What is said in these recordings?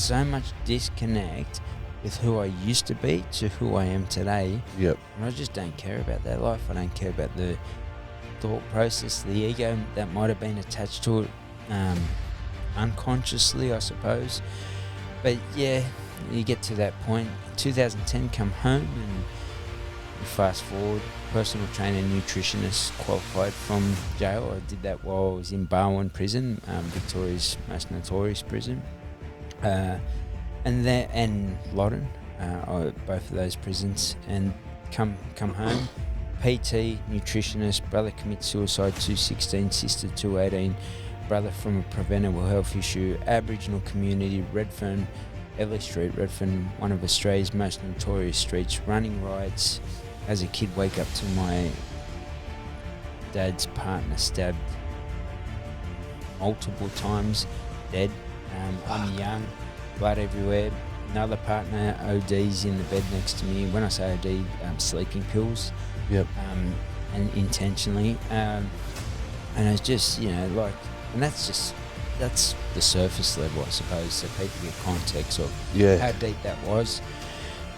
so much disconnect with who I used to be to who I am today. Yep. And I just don't care about that life. I don't care about the thought process, the ego that might have been attached to it unconsciously, I suppose. But yeah, you get to that point. 2010, come home, and you fast forward, personal trainer, nutritionist, qualified from jail. I did that while I was in Barwon prison, Victoria's most notorious prison, and Loddon, both of those prisons. And come home, PT, nutritionist, brother commits suicide 216, sister 218, brother from a preventable health issue, Aboriginal community, Redfern, Everleigh Street, Redfern, one of Australia's most notorious streets, running riots. As a kid, wake up to my dad's partner stabbed multiple times, dead. I'm young, blood everywhere. Another partner ODs in the bed next to me. When I say OD, sleeping pills. Yep. And intentionally. And it's just, and that's the surface level, I suppose, so people get context of how deep that was.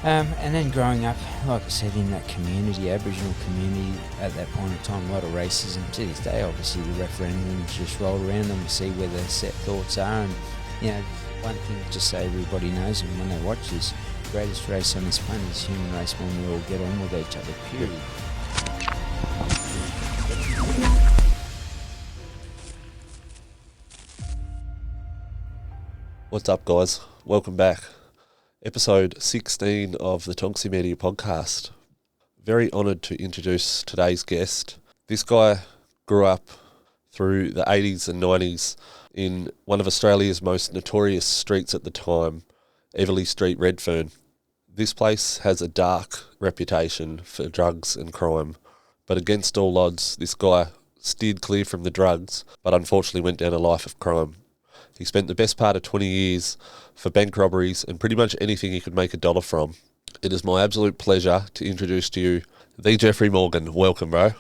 And then growing up, like I said, in that community, Aboriginal community, at that point in time, a lot of racism. To this day, obviously, the referendums just roll around and we see where the set thoughts are. And, one thing just so everybody knows, and when they watch this, the greatest race on this planet is human race when we all get on with each other, period. What's up, guys? Welcome back. Episode 16 of the Tonksy Media podcast. Very honoured to introduce today's guest. This guy grew up through the 80s and 90s in one of Australia's most notorious streets at the time, Everleigh Street, Redfern. This place has a dark reputation for drugs and crime, but against all odds, this guy steered clear from the drugs, but unfortunately went down a life of crime. He spent the best part of 20 years for bank robberies and pretty much anything he could make a dollar from. It is my absolute pleasure to introduce to you the Jeffrey Morgan. Welcome, bro.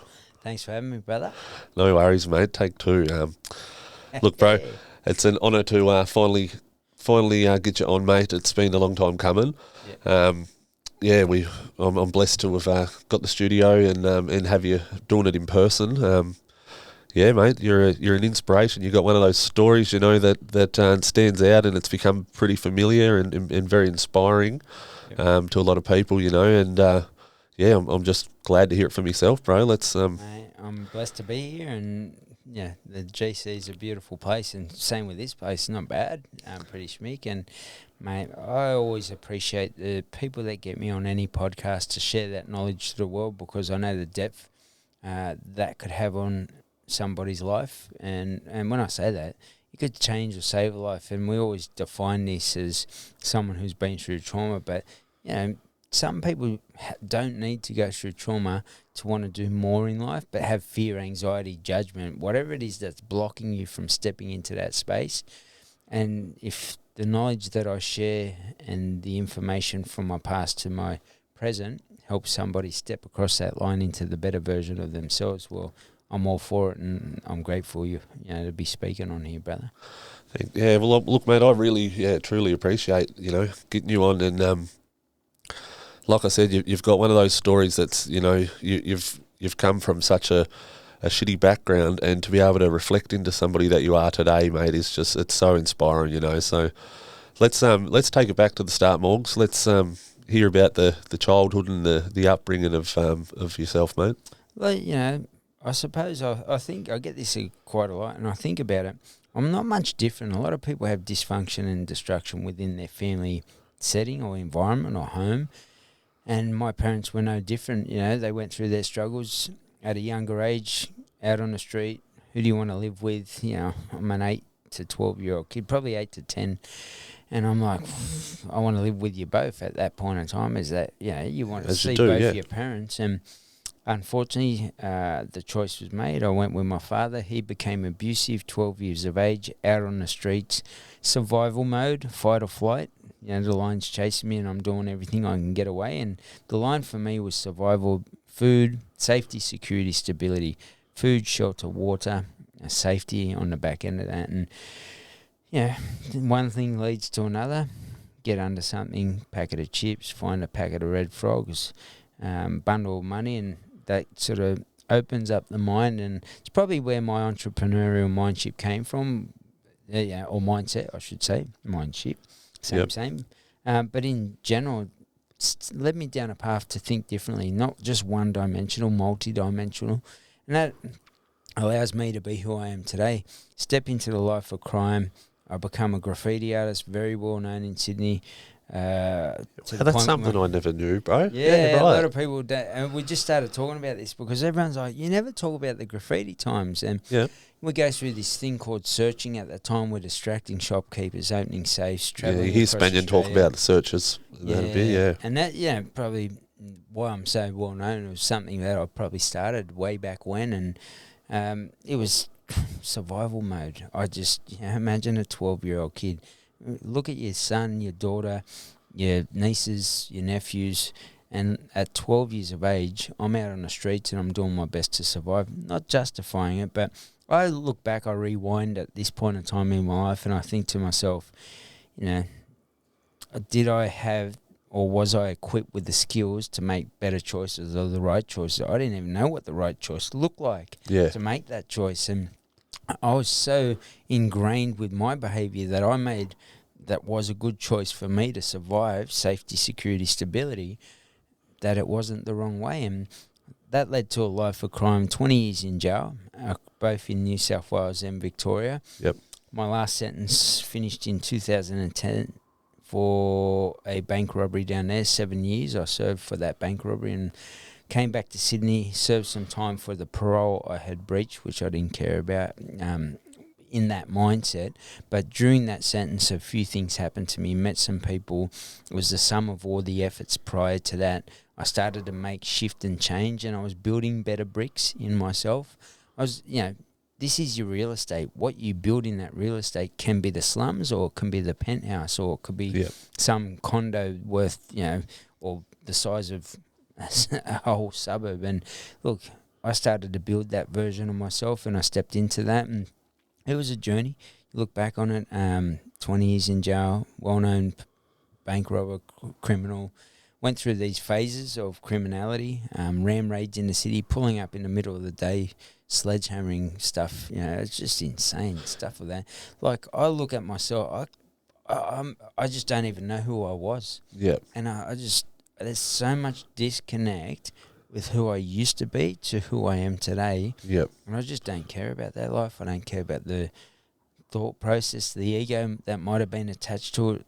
Thanks for having me, brother. No worries, mate. Take two. Look, bro, it's an honour to finally get you on, mate. It's been a long time coming. Yeah. I'm blessed to have got the studio and have you doing it in person. Yeah, mate, you're an inspiration. You got one of those stories, that stands out, and it's become pretty familiar and very inspiring to a lot of people, And I'm just glad to hear it from yourself, bro. Let's. Mate, I'm blessed to be here, and the GC is a beautiful place, and same with this place. Not bad. Pretty schmick, and mate, I always appreciate the people that get me on any podcast to share that knowledge to the world, because I know the depth that could have on somebody's life, and when I say that, it could change or save a life. And we always define this as someone who's been through trauma, but some people don't need to go through trauma to want to do more in life, but have fear, anxiety, judgment, whatever it is that's blocking you from stepping into that space. And if the knowledge that I share and the information from my past to my present helps somebody step across that line into the better version of themselves, well, I'm all for it, and I'm grateful to be speaking on here, brother. Yeah, well, look, mate, I really, truly appreciate, getting you on. And like I said, you've got one of those stories that's, you've come from such a shitty background, and to be able to reflect into somebody that you are today, mate, is just, it's so inspiring, So let's take it back to the start, Morgs. Let's hear about the childhood and the upbringing of yourself, mate. Well, I suppose I think I get this quite a lot, and I think about it. I'm not much different. A lot of people have dysfunction and destruction within their family setting or environment or home, and my parents were no different. They went through their struggles at a younger age, out on the street. Who do you want to live with? I'm an 8 to 12-year-old kid, probably 8 to 10, and I'm like, I want to live with you both at that point in time. Is that, you want to see both your parents, and unfortunately, the choice was made. I went with my father. He became abusive, 12 years of age, out on the streets, survival mode, fight or flight. The lion's chasing me and I'm doing everything I can get away. And the line for me was survival, food, safety, security, stability. Food, shelter, water, safety on the back end of that. And, yeah, one thing leads to another. Get under something, packet of chips, find a packet of red frogs, bundle of money, and that sort of opens up the mind. And it's probably where my entrepreneurial mindship came from, or mindset, I should say, mindship, same. But in general, it's led me down a path to think differently, not just one-dimensional, multi-dimensional, and that allows me to be who I am today. Step into the life of crime. I become a graffiti artist, very well known in Sydney. That's something I never knew, bro. Yeah, right. A lot of people don't. And we just started talking about this because everyone's like, you never talk about the graffiti times. And we go through this thing called searching at the time. We're distracting shopkeepers, opening safes, travelling. You hear Spaniard talk about the searches. And that, probably why I'm so well known was something that I probably started way back when. And it was survival mode. I just imagine a 12-year-old kid. Look at your son, your daughter, your nieces, your nephews, and at 12 years of age, I'm out on the streets and I'm doing my best to survive. Not justifying it, but I look back, I rewind at this point in time in my life, and I think to myself, did I have or was I equipped with the skills to make better choices or the right choices? I didn't even know what the right choice looked like to make that choice. And I was so ingrained with my behaviour that I made that was a good choice for me to survive, safety, security, stability, that it wasn't the wrong way. And that led to a life of crime, 20 years in jail, both in New South Wales and Victoria. Yep. My last sentence finished in 2010 for a bank robbery down there, 7 years. I served for that bank robbery and came back to Sydney, served some time for the parole I had breached, which I didn't care about in that mindset. But during that sentence, a few things happened to me. Met some people. It was the sum of all the efforts prior to that. I started to make shift and change, and I was building better bricks in myself. I was, this is your real estate. What you build in that real estate can be the slums, or it can be the penthouse, or it could be some condo worth, or the size of a whole suburb. And look, I started to build that version of myself, and I stepped into that, and it was a journey. You look back on it, 20 years in jail, well-known bank robber, criminal, went through these phases of criminality, ram raids in the city, pulling up in the middle of the day, sledgehammering stuff. It's just insane stuff like that. Like, I look at myself, I just don't even know who I was. Yeah. And there's so much disconnect with who I used to be to who I am today. Yep. And I just don't care about that life. I don't care about the thought process, the ego that might have been attached to it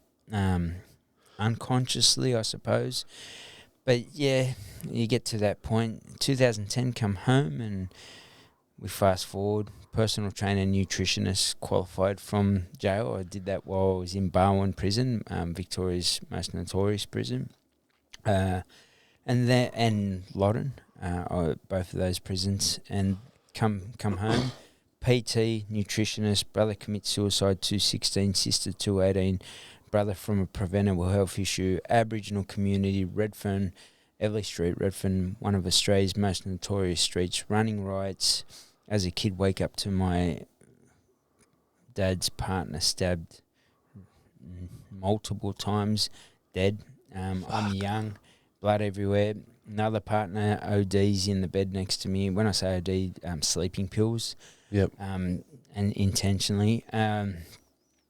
unconsciously, I suppose. But yeah, you get to that point. 2010, come home, and we fast forward. Personal trainer, nutritionist, qualified from jail. I did that while I was in Barwon prison, Victoria's most notorious prison. And Loddon, both of those prisons, and come home. PT, nutritionist, brother commits suicide 216, sister 218, brother from a preventable health issue, Aboriginal community, Redfern, Everleigh Street, Redfern, one of Australia's most notorious streets, running riots. As a kid, wake up to my dad's partner stabbed multiple times, dead. I'm young, blood everywhere. Another partner ODs in the bed next to me. When I say OD, sleeping pills. Yep. And intentionally. And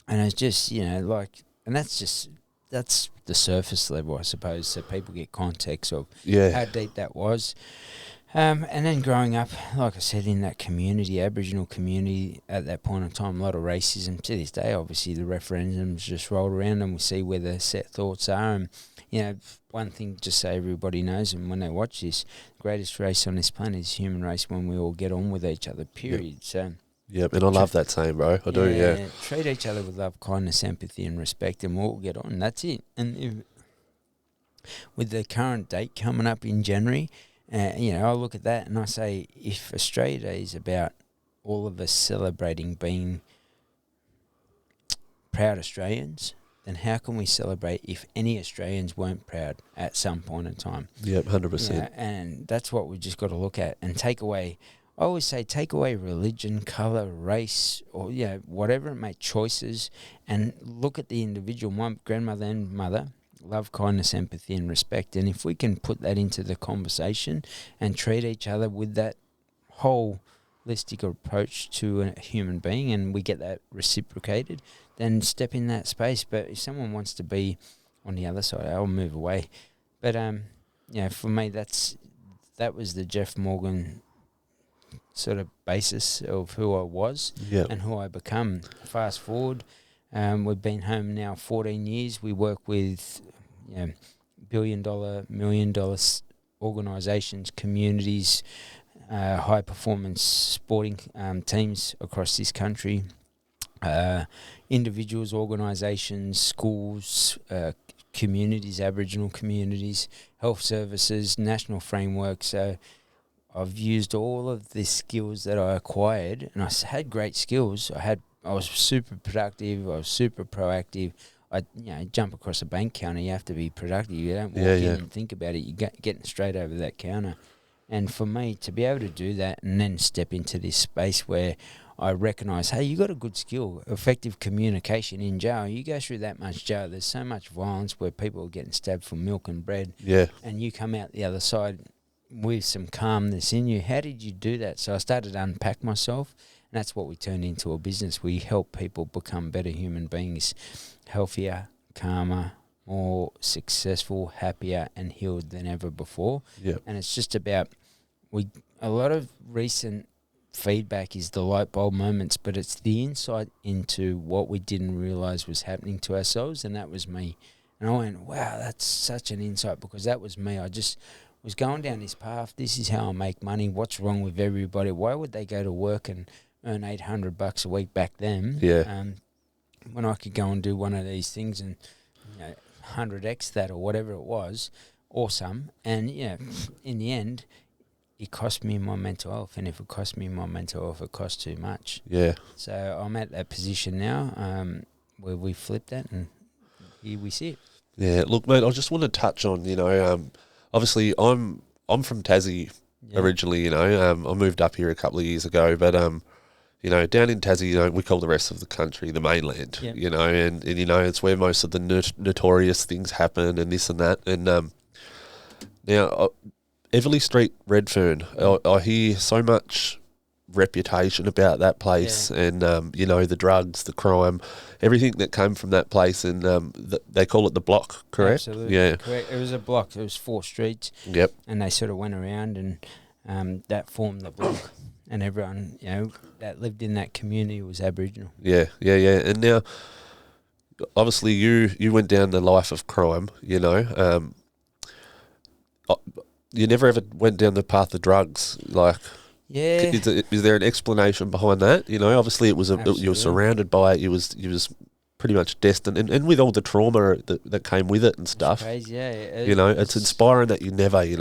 it's just, and that's the surface level, I suppose, so people get context of how deep that was. And then growing up, like I said, in that community, Aboriginal community, at that point in time, a lot of racism. To this day, obviously, the referendums just roll around and we see where the set thoughts are. And, one thing just so everybody knows, and when they watch this, the greatest race on this planet is human race, when we all get on with each other, period. Yep. So, yep, and I love that saying, bro. I do. Treat each other with love, kindness, empathy and respect, and we'll all get on. That's it. And with the current date coming up in January, I look at that and I say, if Australia Day is about all of us celebrating being proud Australians, then how can we celebrate if any Australians weren't proud at some point in time? Yep, 100%. And that's what we've just got to look at and take away I always say take away religion, colour, race, or whatever it may, choices, and look at the individual. My grandmother and mother, love, kindness, empathy, and respect. And if we can put that into the conversation and treat each other with that holistic approach to a human being, and we get that reciprocated, then step in that space. But if someone wants to be on the other side, I'll move away. But for me, that was the Jeff Morgan sort of basis of who I was and who I become. Fast forward, we've been home now 14 years. We work with billion-dollar, million-dollar organisations, communities, high-performance sporting teams across this country, individuals, organisations, schools, communities, Aboriginal communities, health services, national frameworks. So I've used all of the skills that I acquired, and I had great skills. I was super productive. I was super proactive. I jump across a bank counter. You have to be productive. You don't walk in and think about it. You getting straight over that counter. And for me to be able to do that and then step into this space where I recognise, hey, you got a good skill, effective communication in jail. You go through that much jail. There's so much violence where people are getting stabbed for milk and bread. Yeah. And you come out the other side with some calmness in you. How did you do that? So I started to unpack myself, and that's what we turned into a business. We help people become better human beings, healthier, calmer, more successful, happier, and healed than ever before. Yep. And it's just about a lot of recent feedback is the light bulb moments, but it's the insight into what we didn't realise was happening to ourselves, and that was me. And I went, wow, that's such an insight, because that was me. I just was going down this path. This is how I make money. What's wrong with everybody? Why would they go to work and earn $800 a week back then? Yeah. When I could go and do one of these things and 100x that or whatever it was, awesome. And in the end, it cost me my mental health, and if it cost me my mental health, it cost too much. Yeah. So I'm at that position now where we flipped that, and here we sit. Yeah. Look, mate, I just want to touch on obviously, I'm from Tassie originally. I moved up here a couple of years ago, but down in Tassie, we call the rest of the country the mainland. Yep. And it's where most of the notorious things happen, and this and that. And now, Everleigh Street, Redfern, I hear so much reputation about that place, and the drugs, the crime, everything that came from that place, and they call it the block, correct? Absolutely. Yeah, correct. It was a block. It was 4 streets. Yep. And they sort of went around, and that formed the block, and everyone that lived in that community was Aboriginal. Yeah. And now, obviously, you went down the life of crime. You never ever went down the path of drugs, like. Yeah. Is there an explanation behind that? Obviously it was you were surrounded by it. You was pretty much destined, and with all the trauma that came with it and stuff. It's crazy, yeah. It's inspiring that you never. I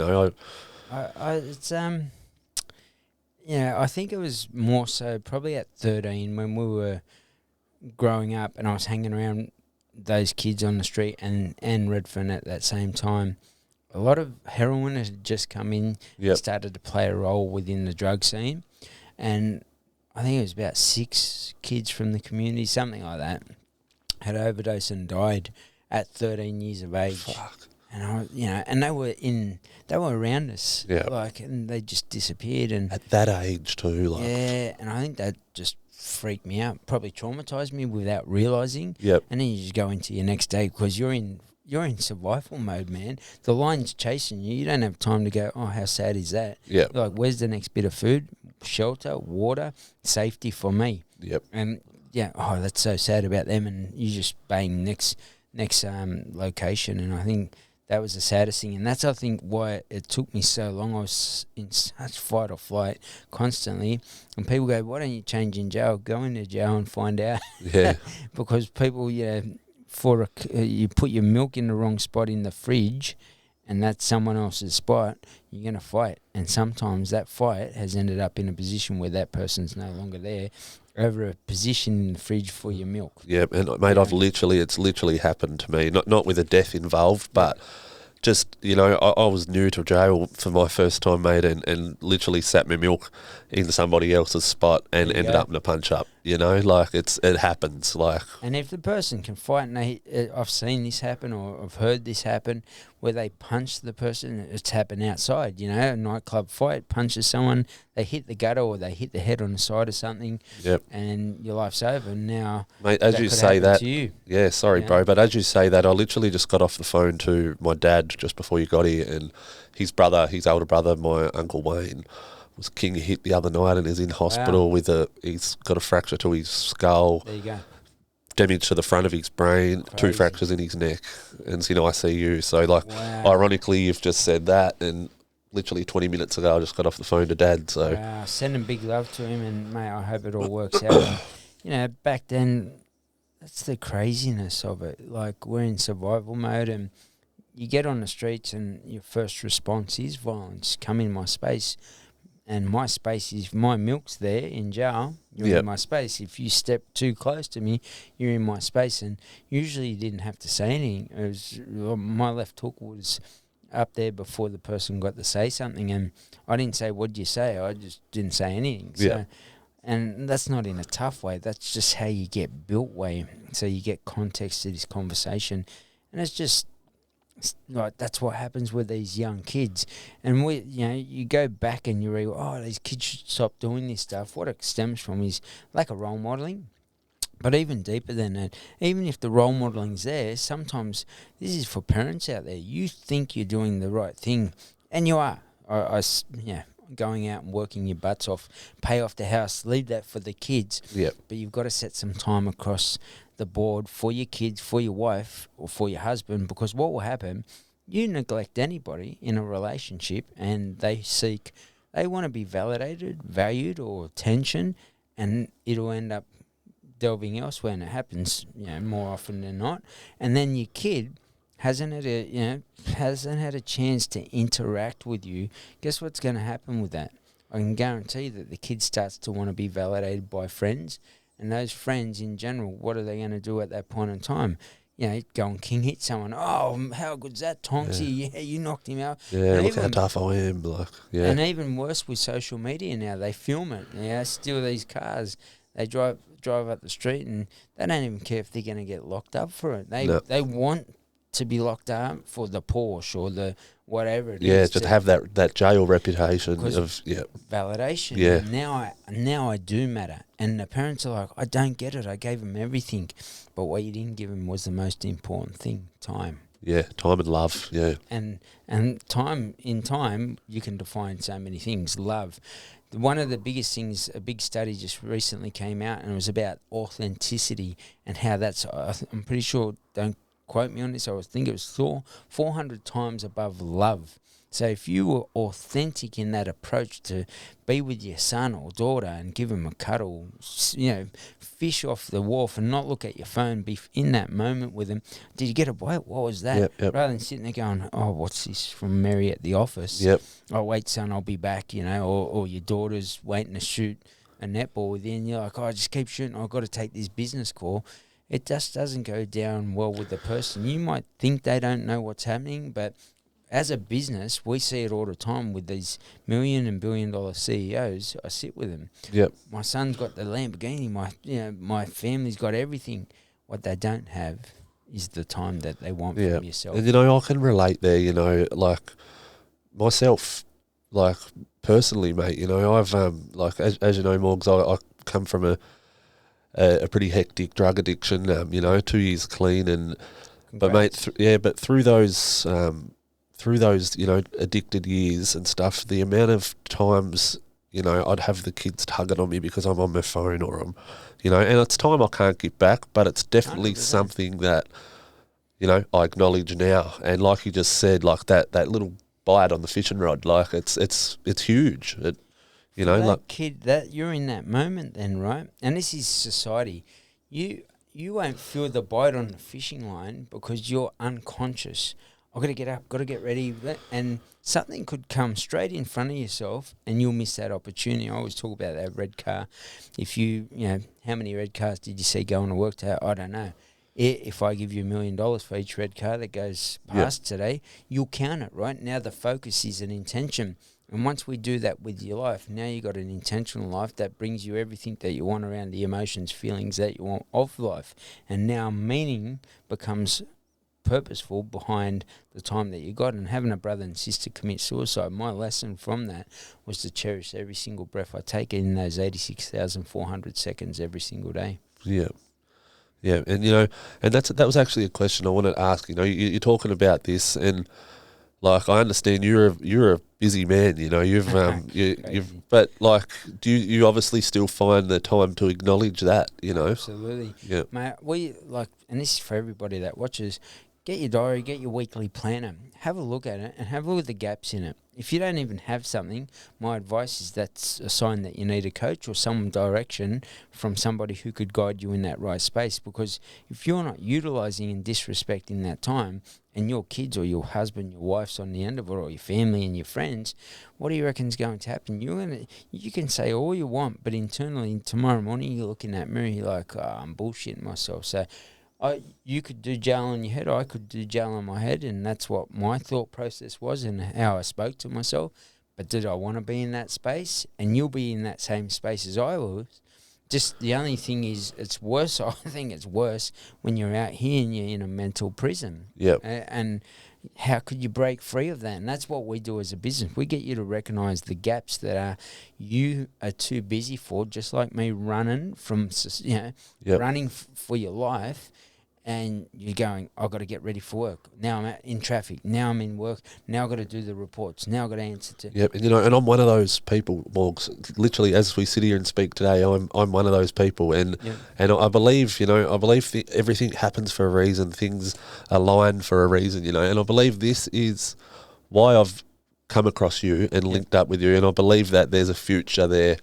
think it was more so probably at 13 when we were growing up, and I was hanging around those kids on the street and Redfern at that same time. A lot of heroin had just come in and started to play a role within the drug scene. And I think it was about 6 kids from the community, something like that, had overdosed and died at 13 years of age. Fuck. And and they were around us. Yeah. And they just disappeared. And at that age too, Yeah, and I think that just freaked me out, probably traumatized me without realizing. Yep. And then you just go into your next day because you're in survival mode, man. The lion's chasing you. You don't have time to go, oh, how sad is that? Yeah. Like, where's the next bit of food, shelter, water, safety for me? Yep. And, that's so sad about them. And you just bang next location. And I think that was the saddest thing. And that's, I think, why it took me so long. I was in such fight or flight constantly. And people go, why don't you change in jail? Go into jail and find out. Yeah. Because people, you put your milk in the wrong spot in the fridge, and that's someone else's spot, you're going to fight. And sometimes that fight has ended up in a position where that person's no longer there over a position in the fridge for your milk. Yeah, and mate, it's literally happened to me. Not with a death involved, but just, I was new to jail for my first time, mate, and literally sat my milk into somebody else's spot and ended up in a punch up. Like it happens. Like, and if the person can fight, and I've seen this happen, or I've heard this happen, where they punch the person, it's happened outside. A nightclub fight, punches someone, they hit the gutter or they hit the head on the side of something, yep. and your life's over. Now, mate, as you say that, yeah, sorry, bro, but as you say that, I literally just got off the phone to my dad just before you got here, and his older brother, my Uncle Wayne, was king hit the other night and is in hospital with he's got a fracture to his skull. There you go. Damage to the front of his brain, Crazy. 2 fractures in his neck, and it's in ICU. So, like, ironically, you've just said that, and literally 20 minutes ago, I just got off the phone to Dad. So, sending big love to him, and mate, I hope it all works out. And, back then, that's the craziness of it. Like, we're in survival mode, and you get on the streets, and your first response is violence. Come in my space. And my space is, my milk's there in jail, you're in my space. If you step too close to me, you're in my space. And usually you didn't have to say anything. It was, my left hook was up there before the person got to say something. And I didn't say, what'd you say? I just didn't say anything. So, and that's not in a tough way. That's just how you get built way. So you get context to this conversation. And it's just, like, that's what happens with these young kids. And you go back and you read, these kids should stop doing this stuff. What it stems from is lack of role modelling. But even deeper than that, even if the role modeling's there, sometimes this is for parents out there. You think you're doing the right thing, and you are. Going out and working your butts off, pay off the house, leave that for the kids. Yep. But you've got to set some time across the board for your kids, for your wife, or for your husband, because what will happen, you neglect anybody in a relationship and they want to be validated, valued, or attention, and it'll end up delving elsewhere, and it happens, more often than not. And then your kid hasn't had a chance to interact with you. Guess what's going to happen with that? I can guarantee that the kid starts to want to be validated by friends, and those friends in general, what are they going to do at that point in time? Go and king hit someone. Oh, how good's that, Tonksy? Yeah, you knocked him out. Yeah, look how tough I am. And even worse with social media now, they film it. Steal these cars. They drive up the street, and they don't even care if they're going to get locked up for it. They want to be locked up for the Porsche or the whatever it is. Yeah, just have that jail reputation of validation. Yeah. Now I do matter. And the parents are like, I don't get it. I gave him everything. But what you didn't give him was the most important thing, time. Yeah, time and love, yeah. And time, you can define so many things. Love. One of the biggest things, a big study just recently came out, and it was about authenticity and how that's, I'm pretty sure, don't quote me on this, I think it was 400 times above love. So if you were authentic in that approach to be with your son or daughter and give him a cuddle, fish off the wharf and not look at your phone, be in that moment with them. Did you get a bite? What was that? Yep. Rather than sitting there going, oh, what's this from Mary at the office? Yep. Oh, wait, son, I'll be back, or your daughter's waiting to shoot a netball with you, and you're like, oh, just keep shooting, I've got to take this business call. It just doesn't go down well with the person. You might think they don't know what's happening, but as a business, we see it all the time with these $1 and $1 billion CEOs. I sit with them. Yep. My son's got the Lamborghini. My family's got everything. What they don't have is the time that they want from yourself. And I can relate there. Like myself, like personally, mate. I've as you know, Morgs, I come from a pretty hectic drug addiction. 2 years clean, and Congrats. But mate, but through those addicted years and stuff, the amount of times I'd have the kids tugging on me because I'm on my phone or I'm, and it's time I can't get back, but it's definitely 100%. something that I acknowledge now. And like you just said, like that little bite on the fishing rod, like it's huge. Kid, that you're in that moment then, right? And this is society. You won't feel the bite on the fishing line because you're unconscious. I've got to get up, got to get ready, and something could come straight in front of yourself and you'll miss that opportunity. I always talk about that red car. If how many red cars did you see going to work today? I don't know. If I give you $1 million for each red car that goes past today, you'll count it, right? Now the focus is an intention. And once we do that with your life, now you got an intentional life that brings you everything that you want around the emotions, feelings that you want of life. And now meaning becomes purposeful behind the time that you got. And having a brother and sister commit suicide, my lesson from that was to cherish every single breath I take in those 86,400 seconds every single day. Yeah. Yeah, and and that was actually a question I wanted to ask. You're talking about this, and like I understand you're a busy man. You've but like, do you obviously still find the time to acknowledge that? Absolutely. Yeah, Mate, and this is for everybody that watches. Get your diary, get your weekly planner, have a look at it, and have a look at the gaps in it. If you don't even have something, my advice is that's a sign that you need a coach or some direction from somebody who could guide you in that right space. Because if you're not utilising and disrespecting that time, and your kids or your husband, your wife's on the end of it, or your family and your friends, what do you reckon is going to happen? You can say all you want, but internally tomorrow morning you look in that mirror, you're like, I'm bullshitting myself. So you could do jail on your head, I could do jail on my head, and that's what my thought process was and how I spoke to myself. But did I want to be in that space? And you'll be in that same space as I was. Just the only thing is, it's worse. I think it's worse when you're out here and you're in a mental prison. Yep. And how could you break free of that? And that's what we do as a business. We get you to recognise the gaps that you are too busy for, just like me running from, running for your life. And you're going, I've got to get ready for work. Now I'm in traffic. Now I'm in work. Now I've got to do the reports. Now I've got to answer to... Yep, and I'm one of those people, Morgs. Literally, as we sit here and speak today, I'm one of those people. And I believe, everything happens for a reason. Things align for a reason, And I believe this is why I've come across you and linked up with you. And I believe that there's a future there.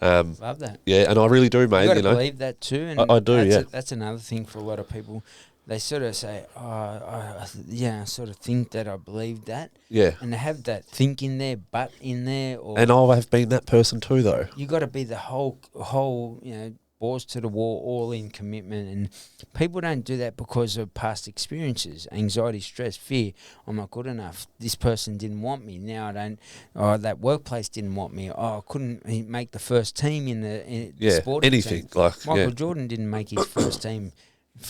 Love that. Yeah, and I really do, mate. You got to believe that too. And I do, that's another thing for a lot of people. They sort of say, I sort of think that I believe that. Yeah. And they have that think in there, but in there. And I have been that person too, though. You got to be the whole, balls to the wall, all in commitment. And people don't do that because of past experiences, anxiety, stress, fear. I'm not good enough. This person didn't want me. Now I don't. Oh, that workplace didn't want me. Oh, I couldn't make the first team in the sporting anything team. like Michael Jordan didn't make his first team.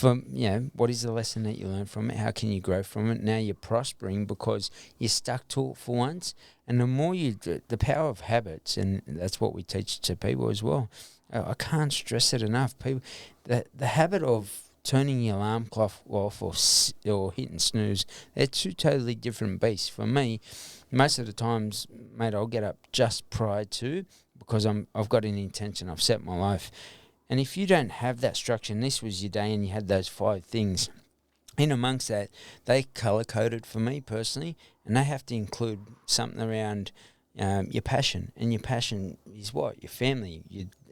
What is the lesson that you learn from it? How can you grow from it? Now you're prospering because you're stuck to it for once. And the more you do, the power of habits, and that's what we teach to people as well. I can't stress it enough. People, the habit of turning your alarm clock off or hitting snooze, they're two totally different beasts. For me, most of the times, mate, I'll get up just prior to, because I've got an intention. I've set my life. And if you don't have that structure, and this was your day and you had those 5 things, in amongst that, they colour-coded for me personally, and they have to include something around your passion. And your passion is what? Your family.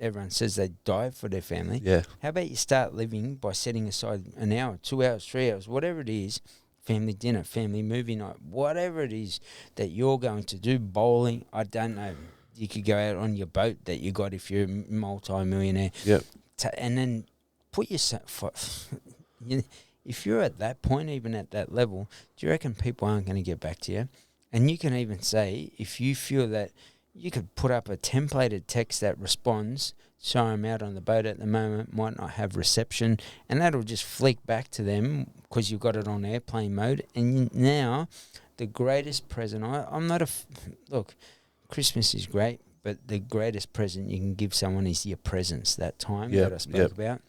Everyone says they die for their family. Yeah. How about you start living by setting aside an hour, 2 hours, 3 hours, whatever it is, family dinner, family movie night, whatever it is that you're going to do, bowling, I don't know. You could go out on your boat that you got if you're a multi-millionaire. Yep. And then put yourself... if you're at that point, even at that level, do you reckon people aren't going to get back to you? And you can even say, if you feel that you could put up a templated text that responds, so I'm out on the boat at the moment, might not have reception, and that'll just flick back to them because you've got it on airplane mode. And now, the greatest present, I'm not look, Christmas is great, but the greatest present you can give someone is your presence, that time that I spoke about.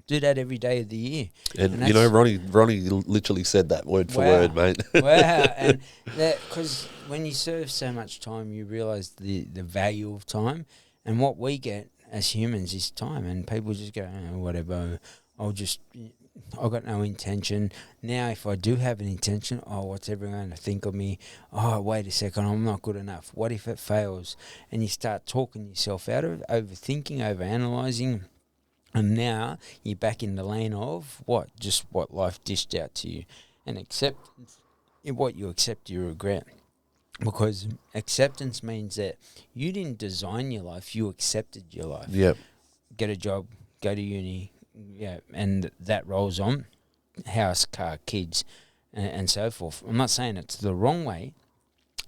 Do that every day of the year. And Ronnie literally said that word for word, mate. Wow. And because when you serve so much time, you realise the value of time. And what we get as humans is time. And people just go, whatever, I've got no intention. Now, if I do have an intention, what's everyone going to think of me? Wait a second, I'm not good enough. What if it fails? And you start talking yourself out of it, overthinking, overanalyzing. And now you're back in the lane of just what life dished out to you. And what you accept, you regret. Because acceptance means that you didn't design your life, you accepted your life. Yep. Get a job, go to uni, yeah, and that rolls on, house, car, kids, and so forth. I'm not saying it's the wrong way.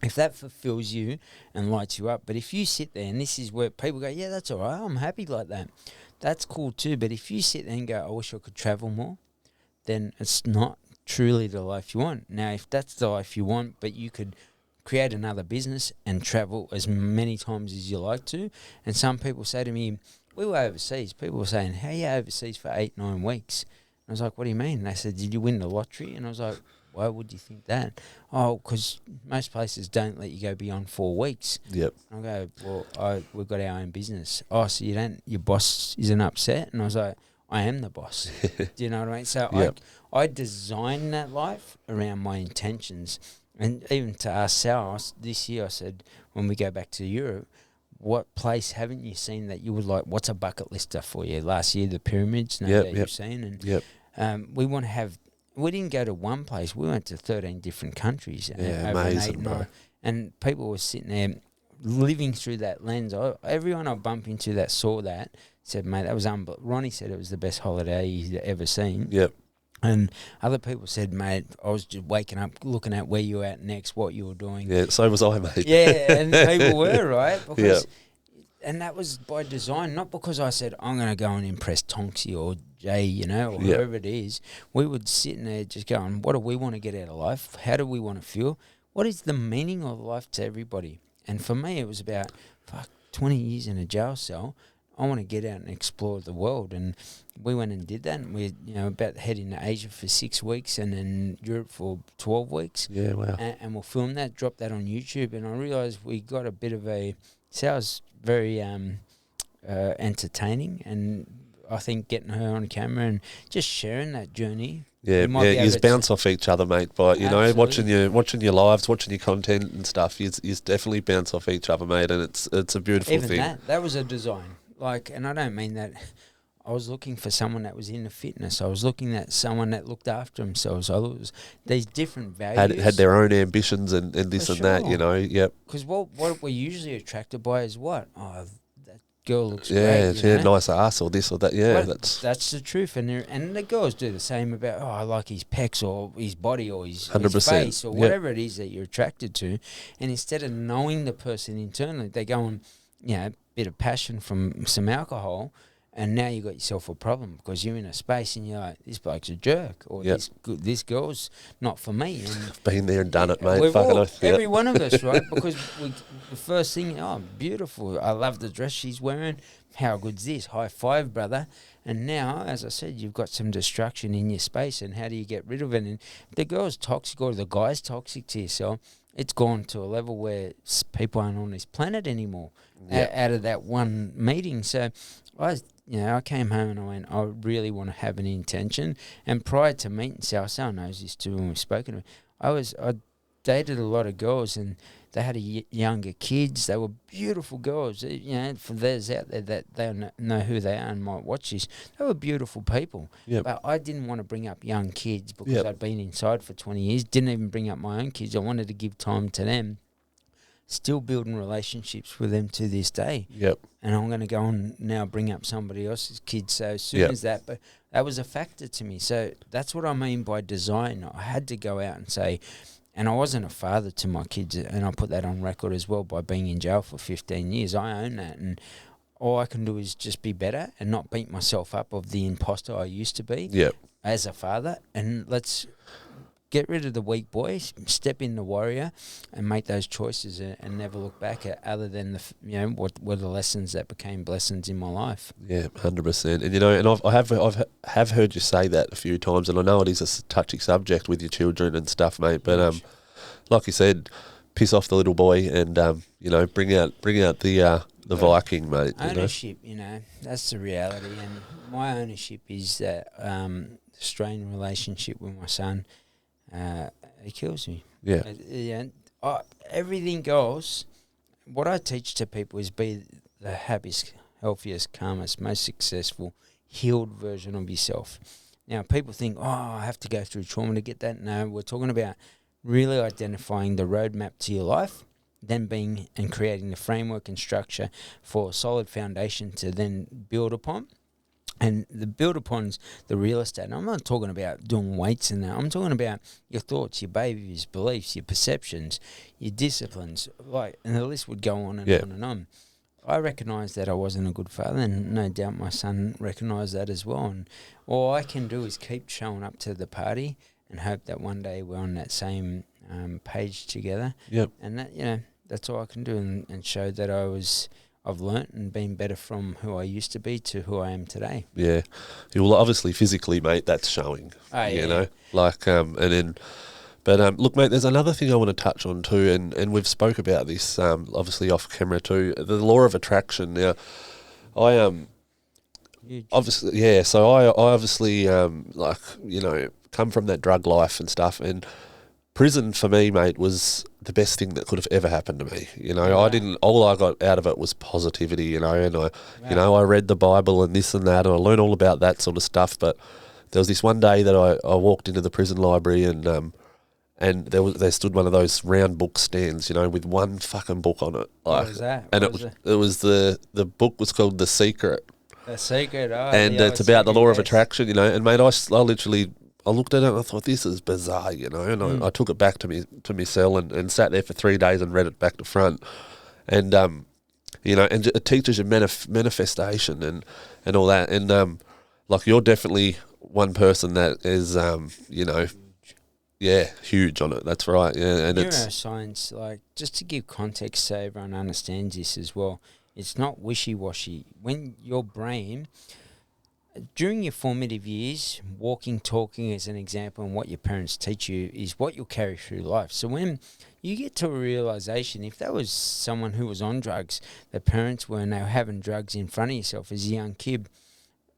If that fulfills you and lights you up, but if you sit there, and this is where people go, yeah, that's all right, I'm happy like that. That's cool too. But if you sit there and go, I wish I could travel more, then it's not truly the life you want. Now, if that's the life you want, but you could create another business and travel as many times as you like to, and some people say to me, we were overseas. People were saying, how are you overseas for 8-9 weeks? And I was like, what do you mean? And they said, did you win the lottery? And I was like, why would you think that? Oh, because most places don't let you go beyond 4 weeks. Yep. I go, well, we've got our own business. Oh, so you don't? Your boss isn't upset? And I was like, I am the boss. Do you know what I mean? So Yep. I design that life around my intentions. And even to ask Sal, this year I said, when we go back to Europe, what place haven't you seen that you would like? What's a bucket lister for you? Last year, the pyramids, that you've seen. And we want to have, we didn't go to one place. We went to 13 different countries. Yeah, over amazing, an 8 bro. night. And people were sitting there living through that lens. Everyone I bumped into that saw that said, mate, that was unbelievable. Ronnie said it was the best holiday he's ever seen. Yep. And other people said, mate, I was just waking up looking at where you were at next, what you were doing. Yeah, so was I, mate. Yeah, and people were, right? Because, Yep. and that was by design, not because I said, I'm going to go and impress Tonksy or Jay, you know, or Yep. whoever it is. We would sit in there just going, what do we want to get out of life? How do we want to feel? What is the meaning of life to everybody? And for me, it was about, 20 years in a jail cell. I want to get out and explore the world. And we went and did that. And we, about heading to Asia for 6 weeks and then Europe for 12 weeks. Yeah, wow. And we'll film that, drop that on YouTube. And I realised we got a bit of a, sounds very entertaining. And I think getting her on camera and just sharing that journey. Yeah, you bounce off each other, mate. But watching your lives, watching your content and stuff, you definitely bounce off each other, mate. And it's a beautiful thing. Even that was a design. And I don't mean that. I was looking for someone that was into fitness. I was looking at someone that looked after themselves. I was these different values. Had their own ambitions and this and that, Yep. Because what we're usually attracted by is what? Oh, that girl looks great. Yeah, nice ass or this or that. Yeah, that's the truth. And the girls do the same about, oh, I like his pecs or his body or his 100%. face or whatever it is that you're attracted to. And instead of knowing the person internally, they go on, bit of passion from some alcohol, and now you got yourself a problem because you're in a space and you're like, this bloke's a jerk, or this girl's not for me. And I've been there and done it, mate. Every one of us, right? Because the first thing, beautiful. I love the dress she's wearing. How good's this? High five, brother. And now, as I said, you've got some destruction in your space, and how do you get rid of it? And if the girl's toxic or the guy's toxic to yourself, it's gone to a level where people aren't on this planet anymore out of that one meeting. So I came home and I went, I really want to have an intention. And prior to meeting Sal knows this too when we've spoken to him, I dated a lot of girls and they had younger kids. They were beautiful girls. For those out there that they know who they are and might watch this, they were beautiful people. Yep. But I didn't want to bring up young kids because I'd been inside for 20 years. Didn't even bring up my own kids. I wanted to give time to them. Still building relationships with them to this day. Yep. And I'm going to go on now bring up somebody else's kids. So as soon as that, but that was a factor to me. So that's what I mean by design. I had to go out and say, and I wasn't a father to my kids, and I put that on record as well by being in jail for 15 years. I own that, and all I can do is just be better and not beat myself up of the imposter I used to be as a father. And let's get rid of the weak boy, step in the warrior, and make those choices and never look back at other than what were the lessons that became blessings in my life. Yeah, 100%. And and I have heard you say that a few times, and I know it is a touchy subject with your children and stuff, mate. But like you said, piss off the little boy and bring out the Viking, mate. Ownership, that's the reality. And my ownership is that strained relationship with my son. It kills me. Yeah. Everything else, what I teach to people is be the happiest, healthiest, calmest, most successful, healed version of yourself. Now, people think, I have to go through trauma to get that. No, we're talking about really identifying the roadmap to your life, then being and creating the framework and structure for a solid foundation to then build upon. And the build upon's the real estate. And I'm not talking about doing weights and that. I'm talking about your thoughts, your behaviours, beliefs, your perceptions, your disciplines. And the list would go on and on and on. I recognised that I wasn't a good father, and no doubt my son recognised that as well. And all I can do is keep showing up to the party and hope that one day we're on that same page together. Yep. And that, that's all I can do, and show that I've learnt and been better from who I used to be to who I am today. Yeah. Well, obviously, physically, mate, that's showing. Oh, yeah. You know, and then. But look, mate, there's another thing I want to touch on too, and we've spoke about this obviously off camera too. The law of attraction. Now, I obviously, yeah. So I obviously come from that drug life and stuff, and prison for me, mate, was the best thing that could have ever happened to me. I didn't. All I got out of it was positivity. And I read the Bible and this and that, and I learned all about that sort of stuff. But there was this one day that I walked into the prison library and there stood one of those round book stands, with one fucking book on it. What was that? And it was the book was called The Secret. The Secret, and it's about the law of attraction, And mate, I literally looked at it and I thought, this is bizarre, And I took it back to my cell and sat there for 3 days and read it back to front, and and it teaches you manifestation and all that, and you're definitely one person that is Yeah, huge on it. That's right. Yeah, and neuroscience, just to give context so everyone understands this as well, it's not wishy-washy. When your brain, during your formative years, walking, talking as an example, and what your parents teach you is what you'll carry through life. So when you get to a realisation, if that was someone who was on drugs, their parents were, and they were having drugs in front of yourself as a young kid,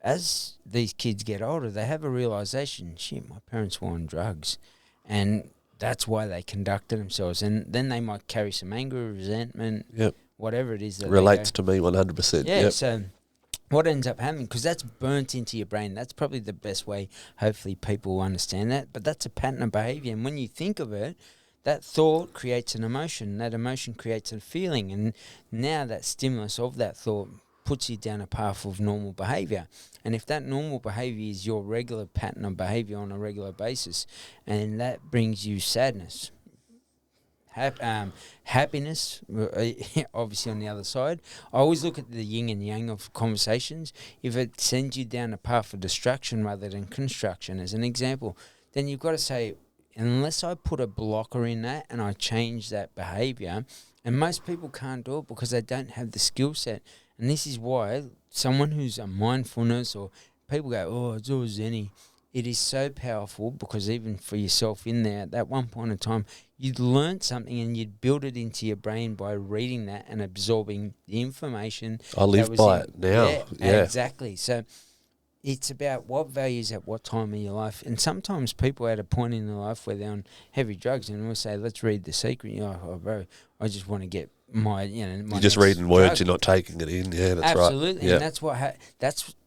as these kids get older, they have a realisation, shit, my parents were on drugs. And that's why they conducted themselves. And then they might carry some anger, resentment, whatever it is. That relates to me 100%. Yeah, so what ends up happening, because that's burnt into your brain, that's probably the best way, hopefully people will understand that, but that's a pattern of behaviour. And when you think of it, that thought creates an emotion, that emotion creates a feeling, and now that stimulus of that thought puts you down a path of normal behaviour. And if that normal behaviour is your regular pattern of behaviour on a regular basis, and that brings you sadness, happiness, obviously on the other side. I always look at the yin and yang of conversations. If it sends you down a path of destruction rather than construction, as an example, then you've got to say, unless I put a blocker in that and I change that behaviour, and most people can't do it because they don't have the skill set. And this is why someone who's a mindfulness, or people go, oh, it's all Zenny. It is so powerful, because even for yourself in there, at that one point in time, you'd learnt something and you'd build it into your brain by reading that and absorbing the information. I live by it now. Yeah, exactly. So it's about what values at what time in your life. And sometimes people are at a point in their life where they're on heavy drugs, and we'll say, let's read The Secret. You're like, oh, bro, I just want to get my you're just reading words, you're not taking it in. Yeah, that's right. Absolutely, and that's what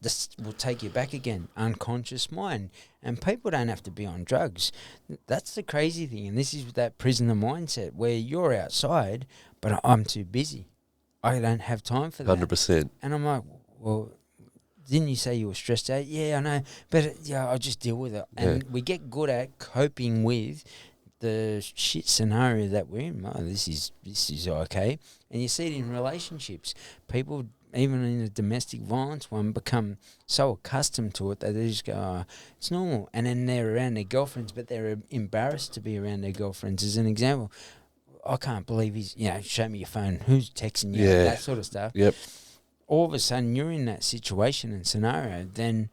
this will take you back again. Unconscious mind, and people don't have to be on drugs. That's the crazy thing, and this is that prisoner mindset where you're outside, but I'm too busy. I don't have time for that. 100%. And I'm like, well, didn't you say you were stressed out? Yeah, I know, but I'll just deal with it. And we get good at coping with the shit scenario that we're in. Oh, this is okay. And you see it in relationships. People, even in a domestic violence one, become so accustomed to it that they just go, oh, it's normal. And then they're around their girlfriends, but they're embarrassed to be around their girlfriends. As an example, I can't believe he's, show me your phone. Who's texting you? Yeah. That sort of stuff. Yep. All of a sudden, you're in that situation and scenario, then,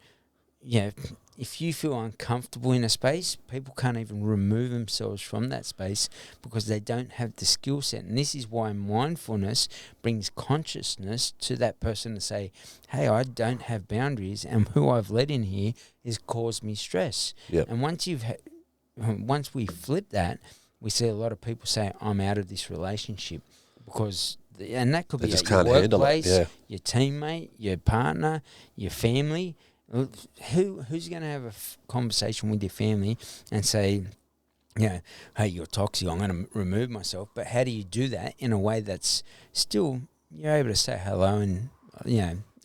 if you feel uncomfortable in a space, people can't even remove themselves from that space because they don't have the skill set. And this is why mindfulness brings consciousness to that person to say, hey, I don't have boundaries, and who I've let in here has caused me stress. Yep. And once we flip that, we see a lot of people say, I'm out of this relationship because... And that could be at your workplace, your teammate, your partner, your family. Who's going to have a conversation with your family and say, hey, you're toxic, I'm going to remove myself. But how do you do that in a way that's still, you're able to say hello and,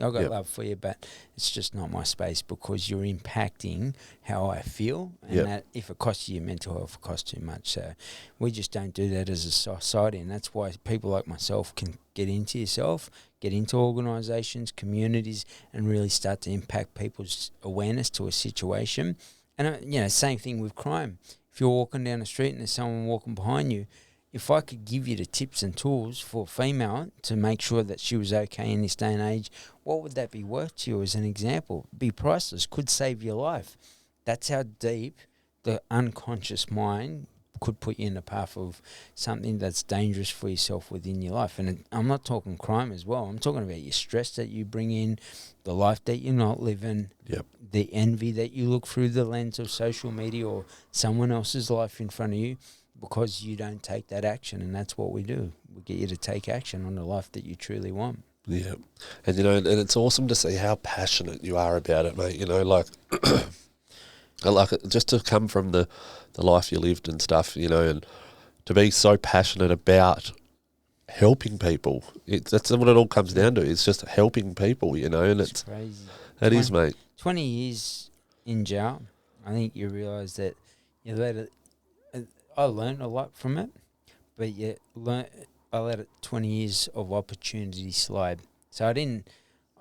I've got Yep. love for you, but it's just not my space because you're impacting how I feel. And Yep. that if it costs you your mental health, it costs too much. So we just don't do that as a society. And that's why people like myself can get into yourself, get into organisations, communities, and really start to impact people's awareness to a situation. And, same thing with crime. If you're walking down the street and there's someone walking behind you, if I could give you the tips and tools for a female to make sure that she was okay in this day and age, what would that be worth to you as an example? Be priceless, could save your life. That's how deep the unconscious mind could put you in the path of something that's dangerous for yourself within your life. And I'm not talking crime as well. I'm talking about your stress that you bring in, the life that you're not living, Yep. the envy that you look through the lens of social media or someone else's life in front of you, because you don't take that action. And that's what we do. We get you to take action on the life that you truly want. Yeah. And, and it's awesome to see how passionate you are about it, mate. Like just to come from the life you lived and stuff, and to be so passionate about helping people. That's what it all comes down to. It's just helping people, and It's crazy. It is, mate. 20 years in jail, I think you realise that you let it. I learned a lot from it, but I let it 20 years of opportunity slide. So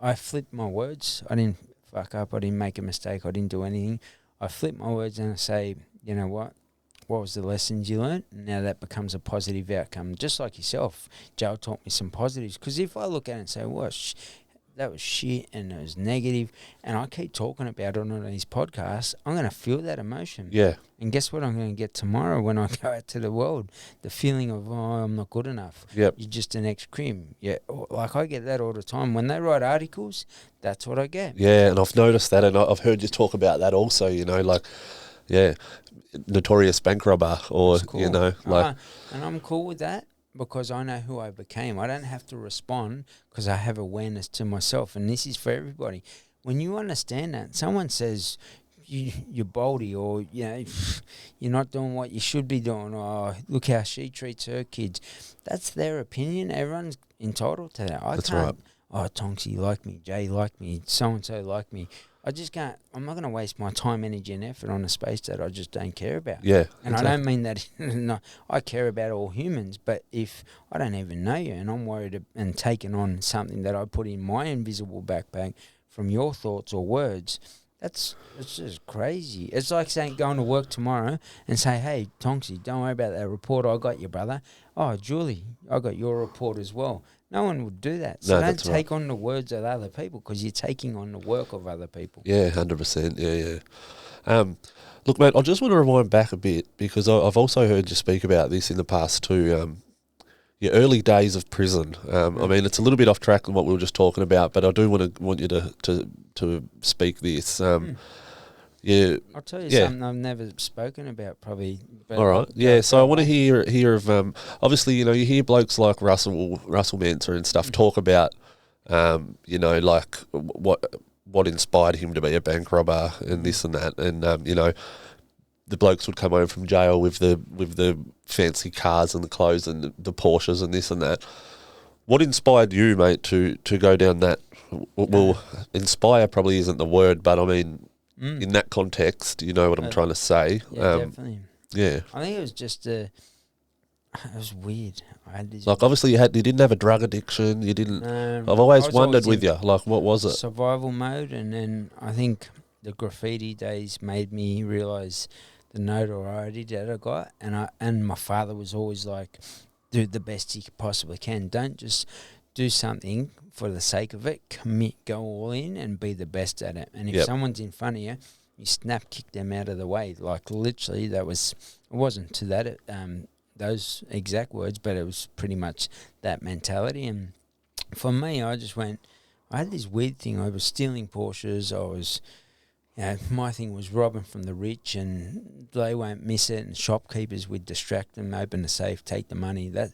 I flipped my words. I didn't fuck up. I didn't make a mistake. I didn't do anything. I flip my words and I say, you know what was the lessons you learned? Now that becomes a positive outcome. Just like yourself, jail taught me some positives. Because if I look at it and say, well, that was shit and it was negative, and I keep talking about it on these podcasts, I'm going to feel that emotion. Yeah. And guess what I'm going to get tomorrow when I go out to the world? The feeling of, I'm not good enough. Yep. You're just an ex-crim. Yeah, like I get that all the time. When they write articles, that's what I get. Yeah, and I've noticed that, and I've heard you talk about that also, notorious bank robber, or, Cool. And I'm cool with that because I know who I became. I don't have to respond because I have awareness to myself, and this is for everybody. When you understand that, someone says you're boldy, or you're not doing what you should be doing, or look how she treats her kids. That's their opinion. Everyone's entitled to that. That's right. Oh, Tonksy like me, Jay like me, so-and-so like me. I just can't. I'm not going to waste my time, energy, and effort on a space that I just don't care about. Yeah, and exactly. I don't mean that. No, I care about all humans, but if I don't even know you, and I'm worried and taking on something that I put in my invisible backpack from your thoughts or words, it's just crazy. It's like saying going to work tomorrow and say, "Hey, Tonksy, don't worry about that report. I got you, brother. Oh, Julie, I got your report as well." No one would do that. So don't take on the words of other people, because you're taking on the work of other people. Yeah, 100%. Yeah. Look, mate, I just want to rewind back a bit, because I've also heard you speak about this in the past too. Your early days of prison. I mean, it's a little bit off track on what we were just talking about, but I do want you to speak this. Yeah, I'll tell you something I've never spoken about, probably. All right. Yeah. So I want to hear of obviously, you hear blokes like Russell Manser and stuff talk about like what inspired him to be a bank robber and this and that, and the blokes would come home from jail with the fancy cars and the clothes and the Porsches and this and that. What inspired you, mate, to go down that? Well, inspire probably isn't the word, but I mean, in that context, you know what I'm trying to say. Yeah, definitely. Yeah. I think it was just it was weird. I had this obviously you didn't have a drug addiction. You didn't. I've always wondered with you, like, what was it? Survival mode, and then I think the graffiti days made me realise the notoriety that I got, and my father was always like, do the best you possibly can. Don't just do something for the sake of it. Commit, go all in, and be the best at it. And if someone's in front of you, you snap kick them out of the way. Like, literally, it wasn't to that those exact words, but it was pretty much that mentality. And for me, I had this weird thing. I was stealing Porsches. My thing was robbing from the rich, and they won't miss it, and shopkeepers would distract them, open the safe, take the money. That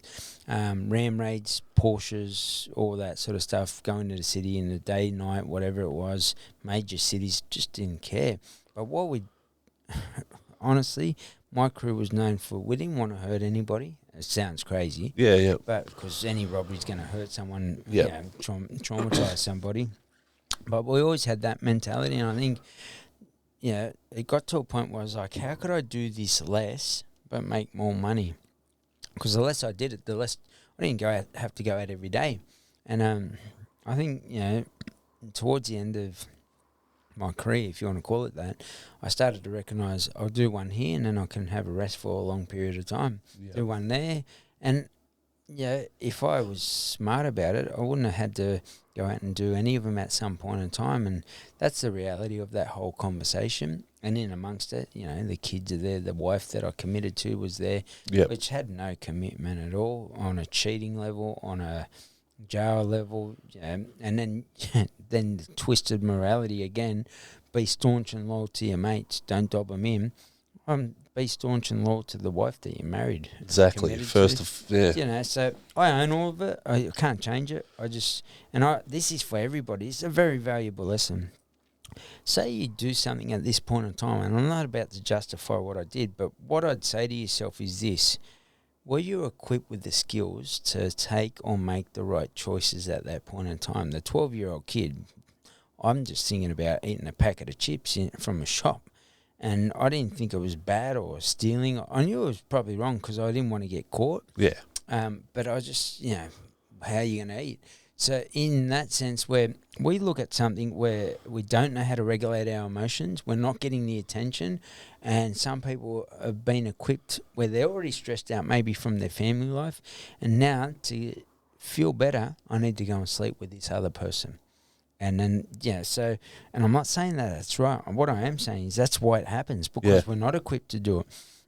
ram raids, Porsches, all that sort of stuff, going to the city in the day, night, whatever it was, major cities, just didn't care. But honestly, my crew was known for, we didn't want to hurt anybody. It sounds crazy. Yeah. But because any robbery is going to hurt someone, Yeah. traumatize somebody. But we always had that mentality, and I think, it got to a point where I was like, how could I do this less but make more money? Because the less I did it, the less I didn't have to go out every day. And I think, towards the end of my career, if you want to call it that, I started to recognise I'll do one here and then I can have a rest for a long period of time. Yeah. Do one there. And, if I was smart about it, I wouldn't have had to go out and do any of them at some point in time. And that's the reality of that whole conversation. And in amongst it, the kids are there. The wife that I committed to was there, which had no commitment at all on a cheating level, on a jail level, and then then the twisted morality again. Be staunch and loyal to your mates. Don't dob them in. Be staunch and loyal to the wife that you married. Exactly. So I own all of it. I can't change it. This is for everybody. It's a very valuable lesson. Say you do something at this point in time, and I'm not about to justify what I did, but what I'd say to yourself is this: were you equipped with the skills to take or make the right choices at that point in time? The 12-year-old kid, I'm just thinking about eating a packet of chips from a shop. And I didn't think it was bad or stealing. I knew it was probably wrong because I didn't want to get caught. Yeah. But I just, how are you going to eat? So in that sense, where we look at something where we don't know how to regulate our emotions, we're not getting the attention, and some people have been equipped where they're already stressed out maybe from their family life, and now to feel better, I need to go and sleep with this other person. And then, and I'm not saying that that's right. What I am saying is that's why it happens, because we're not equipped to do it.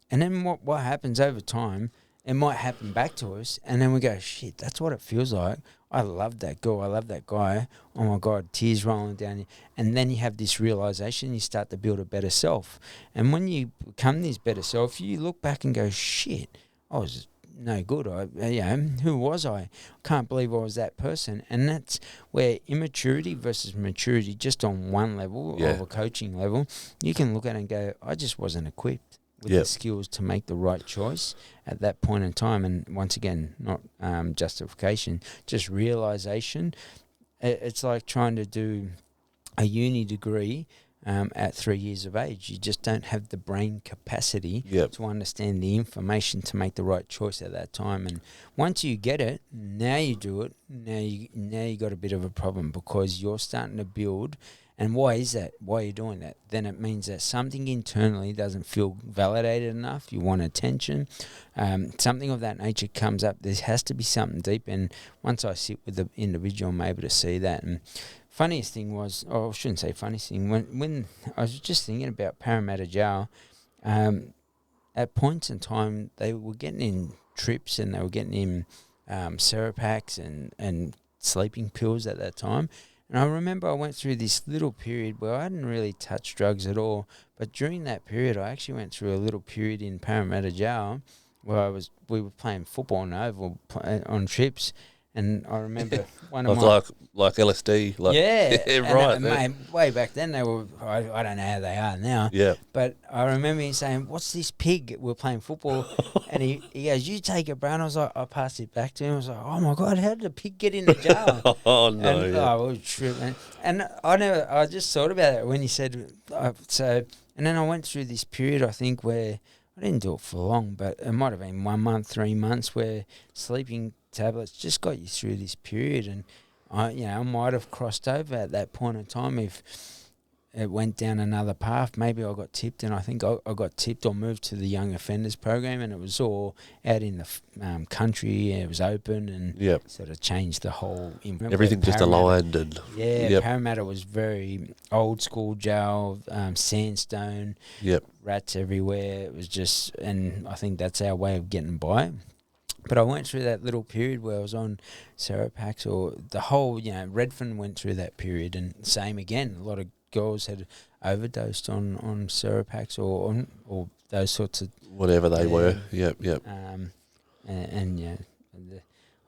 And then what happens over time, it might happen back to us, and then we go, shit, that's what it feels like. I love that girl. I love that guy. Oh, my God, tears rolling down. And then you have this realization, you start to build a better self. And when you become this better self, you look back and go, shit, I was no good. Who was I? Can't believe I was that person. And that's where immaturity versus maturity, just on one level of a coaching level, you can look at it and go, I just wasn't equipped with the skills to make the right choice at that point in time. And once again, not justification, just realization. It's like trying to do a uni degree at 3 years of age. You just don't have the brain capacity to understand the information to make the right choice at that time. And once you get it, now you do it. Now you got a bit of a problem, because you're starting to build. And why is that? Why are you doing that? Then it means that something internally doesn't feel validated enough. You want attention. Something of that nature comes up. There has to be something deep. And once I sit with the individual, I'm able to see that. And funniest thing was, I shouldn't say funniest thing, when I was just thinking about Parramatta Jail, at points in time, they were getting in trips and they were getting in Serapaks and sleeping pills at that time. And I remember I went through this little period where I hadn't really touched drugs at all. But during that period, I actually went through a little period in Parramatta Jail where we were playing football on oval on trips. And I remember one of like LSD, right. Mate, way back then they were. I don't know how they are now. Yeah. But I remember him saying, "What's this pig?" We're playing football, and he goes, "You take it, bro." And I was like, I passed it back to him. I was like, "Oh my God, how did the pig get in the jail?" Oh no! And, I was tripping. And I just thought about it when he said so. And then I went through this period, I think, where I didn't do it for long, but it might have been 1 month, 3 months, where sleeping tablets just got you through this period. And I might have crossed over at that point in time if it went down another path. Maybe I got tipped, and I think I got tipped or moved to the young offenders program, and it was all out in the country, and it was open, and sort of changed the whole environment. Everything just aligned. And Parramatta was very old school jail, sandstone, rats everywhere. It was just, and I think that's our way of getting by. But I went through that little period where I was on Serapaks, or the whole, Redfern went through that period, and same again. A lot of girls had overdosed on Serapaks or those sorts of whatever they were.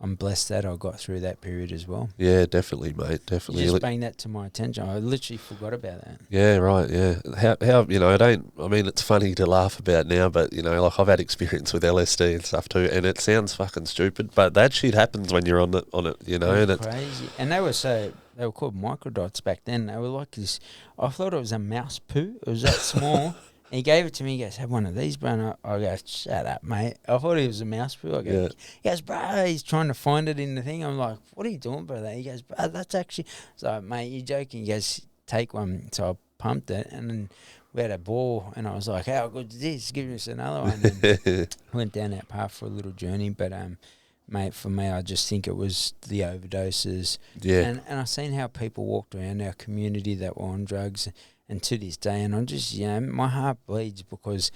I'm blessed that I got through that period as well. Yeah, definitely, mate. Definitely. You just bring that to my attention. I literally forgot about that. Yeah, right. Yeah. How I mean, it's funny to laugh about now, but like I've had experience with LSD and stuff too, and it sounds fucking stupid, but that shit happens when you're on it. It's crazy. And they were so they were called microdots back then. They were like this. I thought it was a mouse poo. It was that small. And he gave it to me. He goes, "Have one of these, bro." And I go, "Shut up, mate." I thought it was a mouse poo. I go, He goes, "Bro," he's trying to find it in the thing. I'm like, "What are you doing, brother?" He goes, "Bro, that's actually." So, "Mate, you joking?" He goes, "Take one." So I pumped it, and then we had a ball, and I was like, "How good is this? Give us another one." And went down that path for a little journey, but mate, for me, I just think it was the overdoses. Yeah. And I seen how people walked around our community that were on drugs, and to this day, and I'm just, my heart bleeds because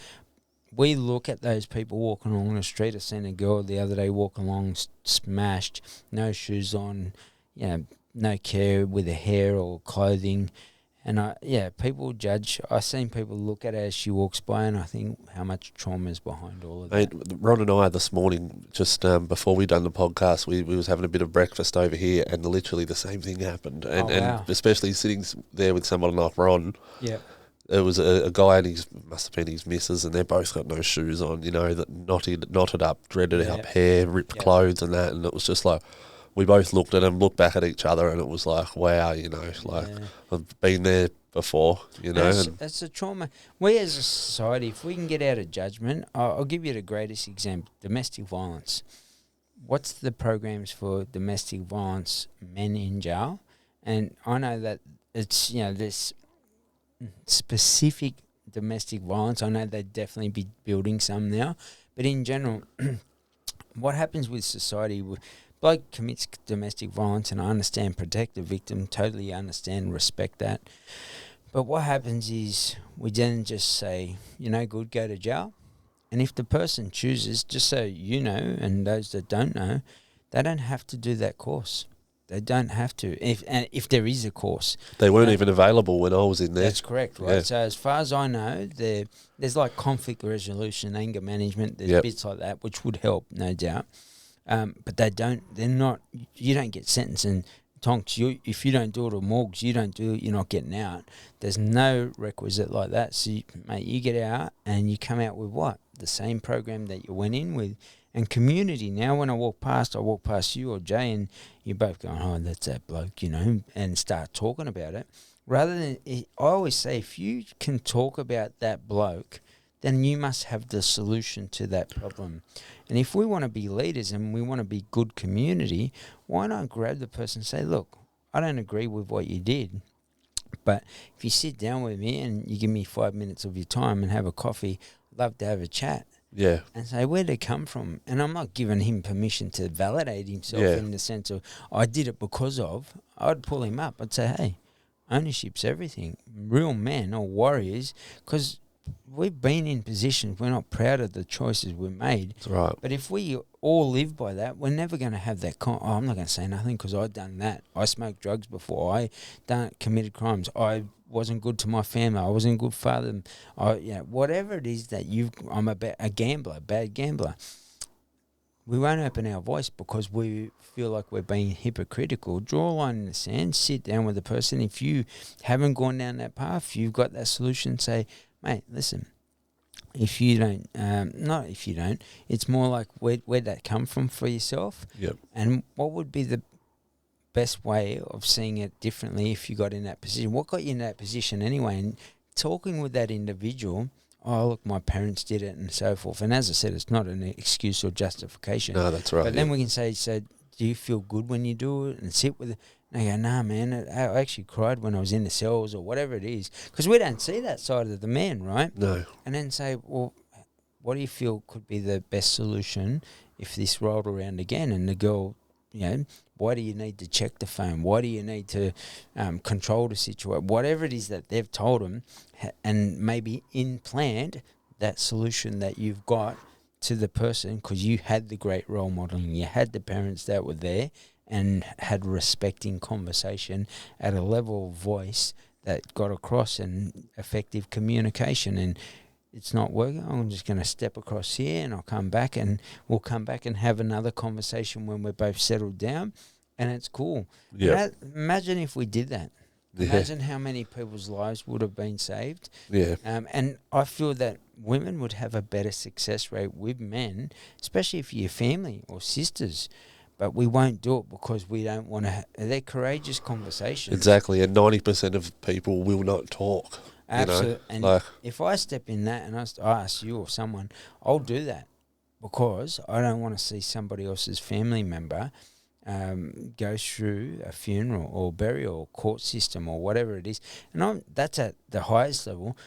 we look at those people walking along the street. I seen a girl the other day walk along smashed, no shoes on, no care with her hair or clothing. And people judge. I seen people look at her as she walks by, and I think how much trauma is behind all of that. Ron and I this morning, just before we done the podcast, we was having a bit of breakfast over here, and literally the same thing happened. And, and especially sitting there with someone like Ron, there was a guy, and he must have been his missus, and they both got no shoes on, that knotted up, dreaded up hair, ripped clothes and that, and it was just like, we both looked at him, looked back at each other, and it was like, wow, I've been there before, That's a trauma. We as a society, if we can get out of judgment, I'll give you the greatest example, domestic violence. What's the programs for domestic violence men in jail? And I know that it's, this specific domestic violence. I know they'd definitely be building some now. But in general, what happens with society... Bloke commits domestic violence, and I understand protect the victim, totally understand, respect that. But what happens is we then just say, good, go to jail. And if the person chooses, just so you know, and those that don't know, they don't have to do that course. They don't have to. If there is a course. They weren't even available when I was in there. That's correct, right? Yeah. So as far as I know, there's like conflict resolution, anger management, there's bits like that, which would help, no doubt. But you don't get sentenced. And Tonks, if you don't do it, or Morgs, you're not getting out. There's no requisite like that. So, you get out and you come out with what? The same program that you went in with. And community. Now when I walk past you or Jay, and you're both going, "Oh, that's that bloke," and start talking about it. Rather than, I always say, if you can talk about that bloke, then you must have the solution to that problem. And if we want to be leaders and we want to be good community, why not grab the person and say, "Look, I don't agree with what you did, but if you sit down with me and you give me 5 minutes of your time and have a coffee, I'd love to have a chat." Yeah. And say, where'd it come from? And I'm not giving him permission to validate himself in the sense of, I did it because of. I'd pull him up. I'd say, hey, ownership's everything. Real men or warriors, because we've been in positions, we're not proud of the choices we made. That's right. But if we all live by that, we're never going to have that. I'm not going to say nothing because I've done that. I smoked drugs before. I committed crimes. I wasn't good to my family. I wasn't a good father. Whatever it is that I'm a bad gambler. We won't open our voice because we feel like we're being hypocritical. Draw a line in the sand. Sit down with the person. If you haven't gone down that path, you've got that solution. Say, mate, listen, if you don't, not if you don't, it's more like where'd that come from for yourself? Yep. And what would be the best way of seeing it differently if you got in that position? What got you in that position anyway? And talking with that individual, oh, look, my parents did it and so forth. And as I said, it's not an excuse or justification. No, that's right. But then we can say, so do you feel good when you do it? And sit with it. And I go, nah, man, I actually cried when I was in the cells or whatever it is. Because we don't see that side of the man, right? No. And then say, well, what do you feel could be the best solution if this rolled around again? And the girl, why do you need to check the phone? Why do you need to control the situation? Whatever it is that they've told them, and maybe implant that solution that you've got to the person, because you had the great role modeling, you had the parents that were there and had respecting conversation at a level of voice that got across, and effective communication. And it's not working, I'm just going to step across here and I'll come back, and we'll come back and have another conversation when we're both settled down, and it's cool. Yeah. Imagine if we did that. Yeah. Imagine how many people's lives would have been saved. Yeah. And I feel that women would have a better success rate with men, especially if you're family or sisters. but we won't do it because we don't want to. They're courageous conversations. Exactly, and 90% of people will not talk. Absolutely. You know? And Like, if I step in that and I ask you or someone, I'll do that because I don't want to see somebody else's family member go through a funeral or burial or court system or whatever it is. And that's at the highest level.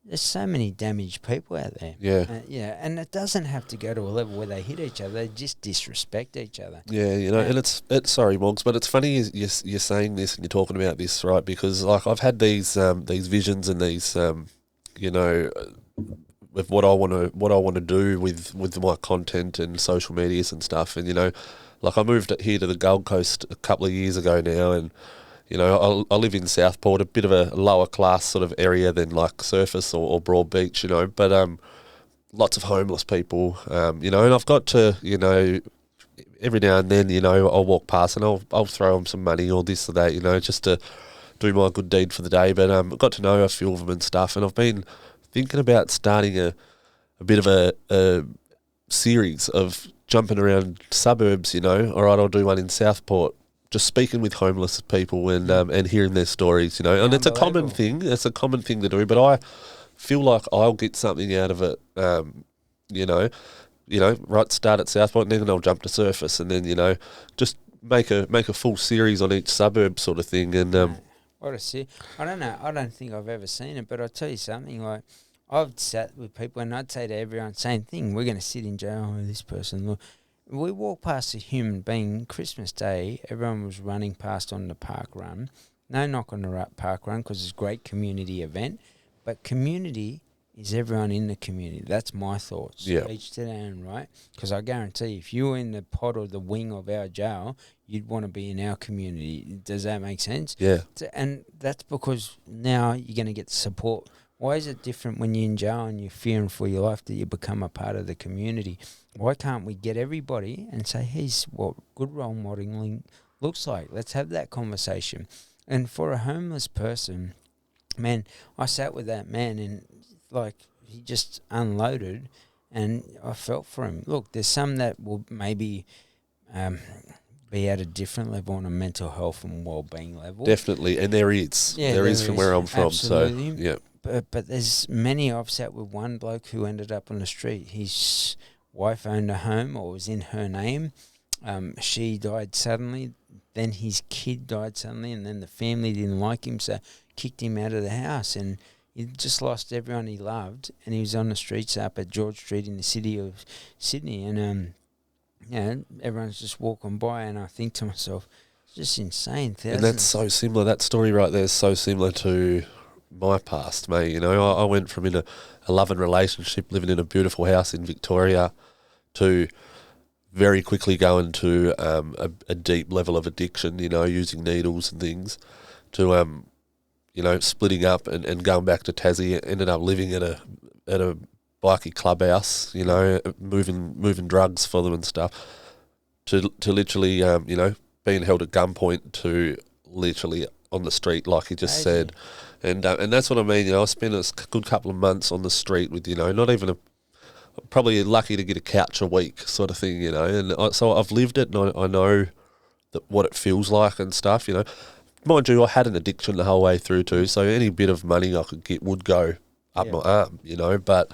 There's so many damaged people out there. yeah. And it doesn't have to go to a level where they hit each other. They just disrespect each other. Yeah, you know, and it's sorry, Monks, but it's funny you're saying this and you're talking about this, right? Because like I've had these visions and these you know, with what I want to do with my content and social medias and stuff, and you know, like I moved here to the Gold Coast a couple of years ago now, and you know, I live in Southport, a bit of a lower class sort of area than like Surface or Broadbeach, you know, but lots of homeless people, you know, and I've got to, you know, every now and then, you know, I'll walk past and I'll throw them some money or this or that, you know, just to do my good deed for the day. But I've got to know a few of them and stuff, and I've been thinking about starting a bit of a series of jumping around suburbs, you know. All right, I'll do one in Southport, just speaking with homeless people and hearing their stories, you know. And it's a common thing. It's a common thing to do, but I feel like I'll get something out of it, you know, right, start at Southport and then I'll jump to Surface and then, you know, just make a full series on each suburb sort of thing. And What a see. I don't know. I don't think I've ever seen it, but I'll tell you something. Like, I've sat with people and I'd say to everyone, same thing. We're going to sit in jail with this person. Look, we walked past a human being Christmas Day. Everyone was running past on the park run. No knock on the park run because it's a great community event. But community is everyone in the community. That's my thoughts. Yeah. Each to their own, right? Because I guarantee if you were in the pod or the wing of our jail, you'd want to be in our community. Does that make sense? yeah, And that's because now you're going to get support. Why is it different when you're in jail and you're fearing for your life that you become a part of the community? Why can't we get everybody and say, here's what good role modeling looks like? Let's have that conversation. And for a homeless person, man, I sat with that man and like he just unloaded and I felt for him. Look, there's some that will maybe be at a different level on a mental health and well-being level. Definitely, and there is. Yeah, there is from where I'm from. Absolutely. So, yeah. But there's many. I've sat with one bloke who ended up on the street. His wife owned a home or was in her name. She died suddenly. Then his kid died suddenly, and then the family didn't like him, so kicked him out of the house. And he just lost everyone he loved, and he was on the streets up at George Street in the city of Sydney. And you know, everyone's just walking by, and I think to myself, it's just insane. And that's so similar. That story right there is so similar to my past, mate. You know, I went from in a loving relationship, living in a beautiful house in Victoria, to very quickly going to a deep level of addiction, you know, using needles and things, to you know, splitting up and going back to Tassie. Ended up living at a bikie clubhouse, you know, moving drugs for them and stuff, to literally you know, being held at gunpoint, to literally on the street, like he just said. And that's what I mean. You know, I spent a good couple of months on the street with, you know, not even probably lucky to get a couch a week sort of thing, you know. And so I've lived it, and I know what it feels like and stuff, you know. Mind you, I had an addiction the whole way through too, so any bit of money I could get would go up my arm, you know. But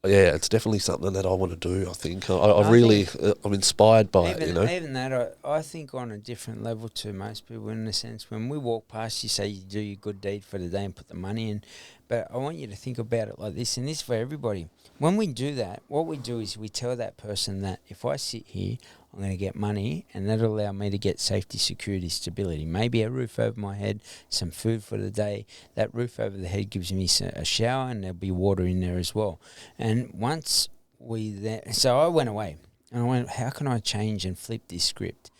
yeah, it's definitely something that I want to do. I think I'm inspired by it. You know, even that I think on a different level to most people, in the sense when we walk past, you say you do your good deed for the day and put the money in. But I want you to think about it like this, and this for everybody. When we do that, what we do is we tell that person that if I sit here, I'm going to get money, and that'll allow me to get safety, security, stability. Maybe a roof over my head, some food for the day. That roof over the head gives me a shower, and there'll be water in there as well. And once so I went away, and I went, how can I change and flip this script?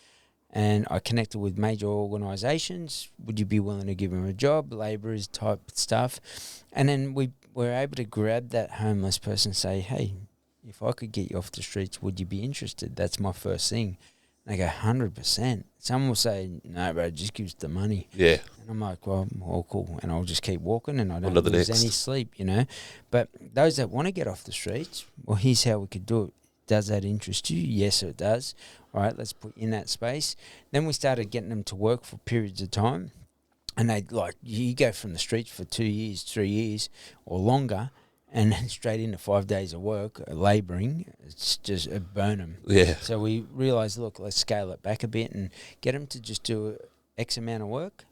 And I connected with major organisations. Would you be willing to give them a job? Labourers type stuff. And then we were able to grab that homeless person and say, hey, if I could get you off the streets, would you be interested? That's my first thing. And they go, 100%. Some will say, no, bro, just give us the money. Yeah. And I'm like, well, cool. And I'll just keep walking and I don't lose any sleep, you know. But those that want to get off the streets, well, here's how we could do it. does that interest you? Yes, it does. All right, let's put you in that space. Then we started getting them to work for periods of time. And they like, you go from the streets for 2 years, 3 years or longer, and then straight into 5 days of work, labouring. It's just a burn them. Yeah. So we realised, look, let's scale it back a bit and get them to just do X amount of work.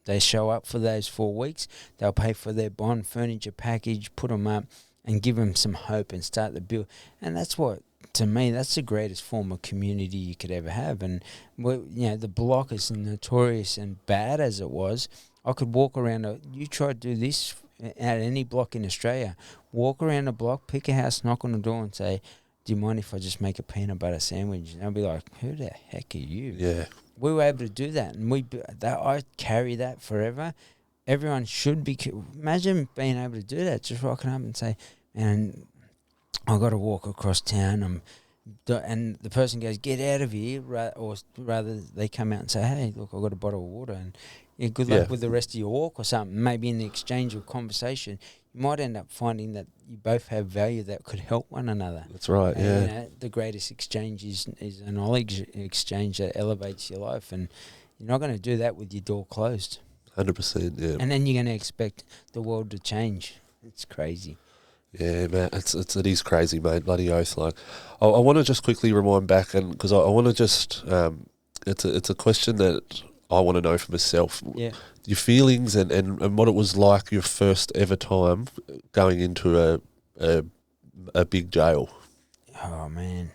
They show up for those 4 weeks. They'll pay for their bond, furniture package, put them up, and give them some hope and start the build. And that's what, to me, that's the greatest form of community you could ever have. And, the block, as notorious and bad as it was, I could walk around. You try to do this at any block in Australia. Walk around a block, pick a house, knock on the door and say, do you mind if I just make a peanut butter sandwich? And I'll be like, who the heck are you? Yeah. We were able to do that. And I carry that forever. Everyone should be. Imagine being able to do that, just rocking up and say, man, I've got to walk across town. And the person goes, get out of here, or rather they come out and say, hey, look, I've got a bottle of water, and good luck with the rest of your walk or something. Maybe in the exchange of conversation, you might end up finding that you both have value that could help one another. That's right, The greatest exchange is a knowledge exchange that elevates your life, and you're not going to do that with your door closed. 100%, yeah. And then you're going to expect the world to change. It's crazy. Yeah, man, it is crazy, mate. Bloody oath. Like, I want to just quickly rewind back, and because I want to just, it's a question that I want to know for myself. Yeah. Your feelings and what it was like your first ever time going into a big jail. Oh man.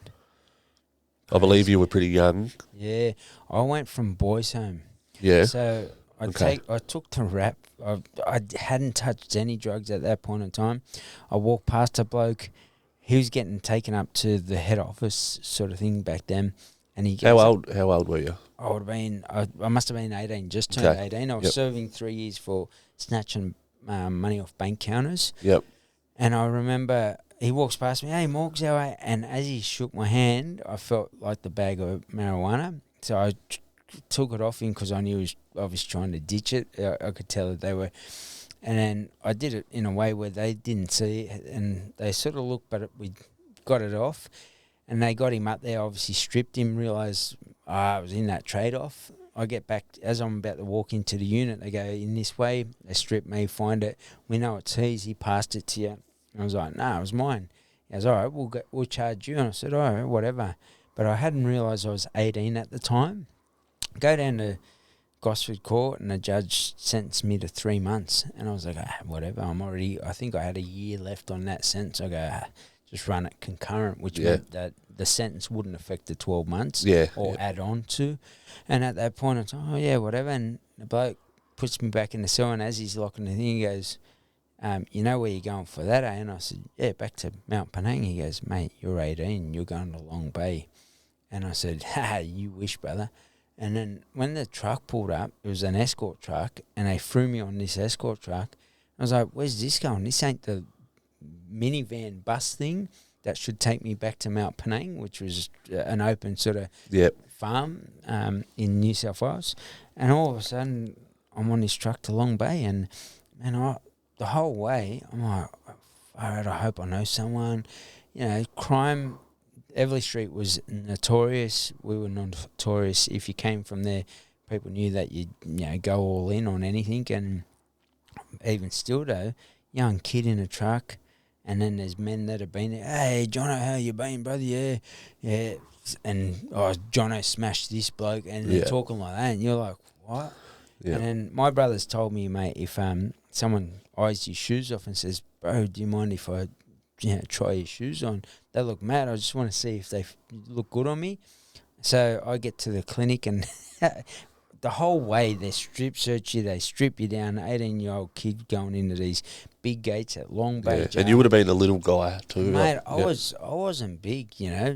I believe you were pretty young. Yeah, I went from boys' home. Yeah. So I took the rap. I hadn't touched any drugs at that point in time. I walked past a bloke. He was getting taken up to the head office sort of thing back then. And he How old were you? I would have been. I must have been 18. Just turned 18. I was serving 3 years for snatching money off bank counters. Yep. And I remember he walks past me. Hey, Morgs, how are you? And as he shook my hand, I felt like the bag of marijuana. So I took it off him because I knew I was trying to ditch it. I could tell that they were. And then I did it in a way where they didn't see it, and they sort of looked, but we got it off. And they got him up there, obviously stripped him, realised I was in that trade-off. I get back, as I'm about to walk into the unit, they go, in this way, they strip me, find it. We know it's his, he passed it to you. And I was like, no, it was mine. He goes, all right, we'll charge you. And I said, all right, whatever. But I hadn't realised I was 18 at the time. Go down to Gosford Court, and the judge sentenced me to 3 months. And I was like, whatever, I think I had a year left on that sentence. I go, just run it concurrent, which meant that the sentence wouldn't affect the 12 months or add on to. And at that point, I thought, oh, yeah, whatever. And the bloke puts me back in the cell, and as he's locking the thing, he goes, you know where you're going for that, eh? And I said, yeah, back to Mount Penang. He goes, mate, you're 18, you're going to Long Bay. And I said, you wish, brother. And then when the truck pulled up, it was an escort truck, and they threw me on this escort truck. I was like, where's this going? This ain't the minivan bus thing that should take me back to Mount Penang, which was an open sort of farm in New South Wales. And all of a sudden, I'm on this truck to Long Bay, and the whole way, I'm like, all right, I hope I know someone. You know, crime, Everleigh Street was notorious. We were notorious. If you came from there, people knew that you'd go all in on anything. And even still, though, young kid in a truck, and then there's men that have been there. Hey, Jono, how you been, brother? Yeah. And Jono smashed this bloke, and they're talking like that, and you're like, what? Yeah. And then my brother's told me, mate, if someone eyes your shoes off and says, bro, do you mind if I try your shoes on? They look mad. I just want to see if they look good on me. So I get to the clinic, and the whole way they strip search you, they strip you down. 18-year-old kid going into these big gates at Long Bay. And you would have been a little guy too, mate. I wasn't big, I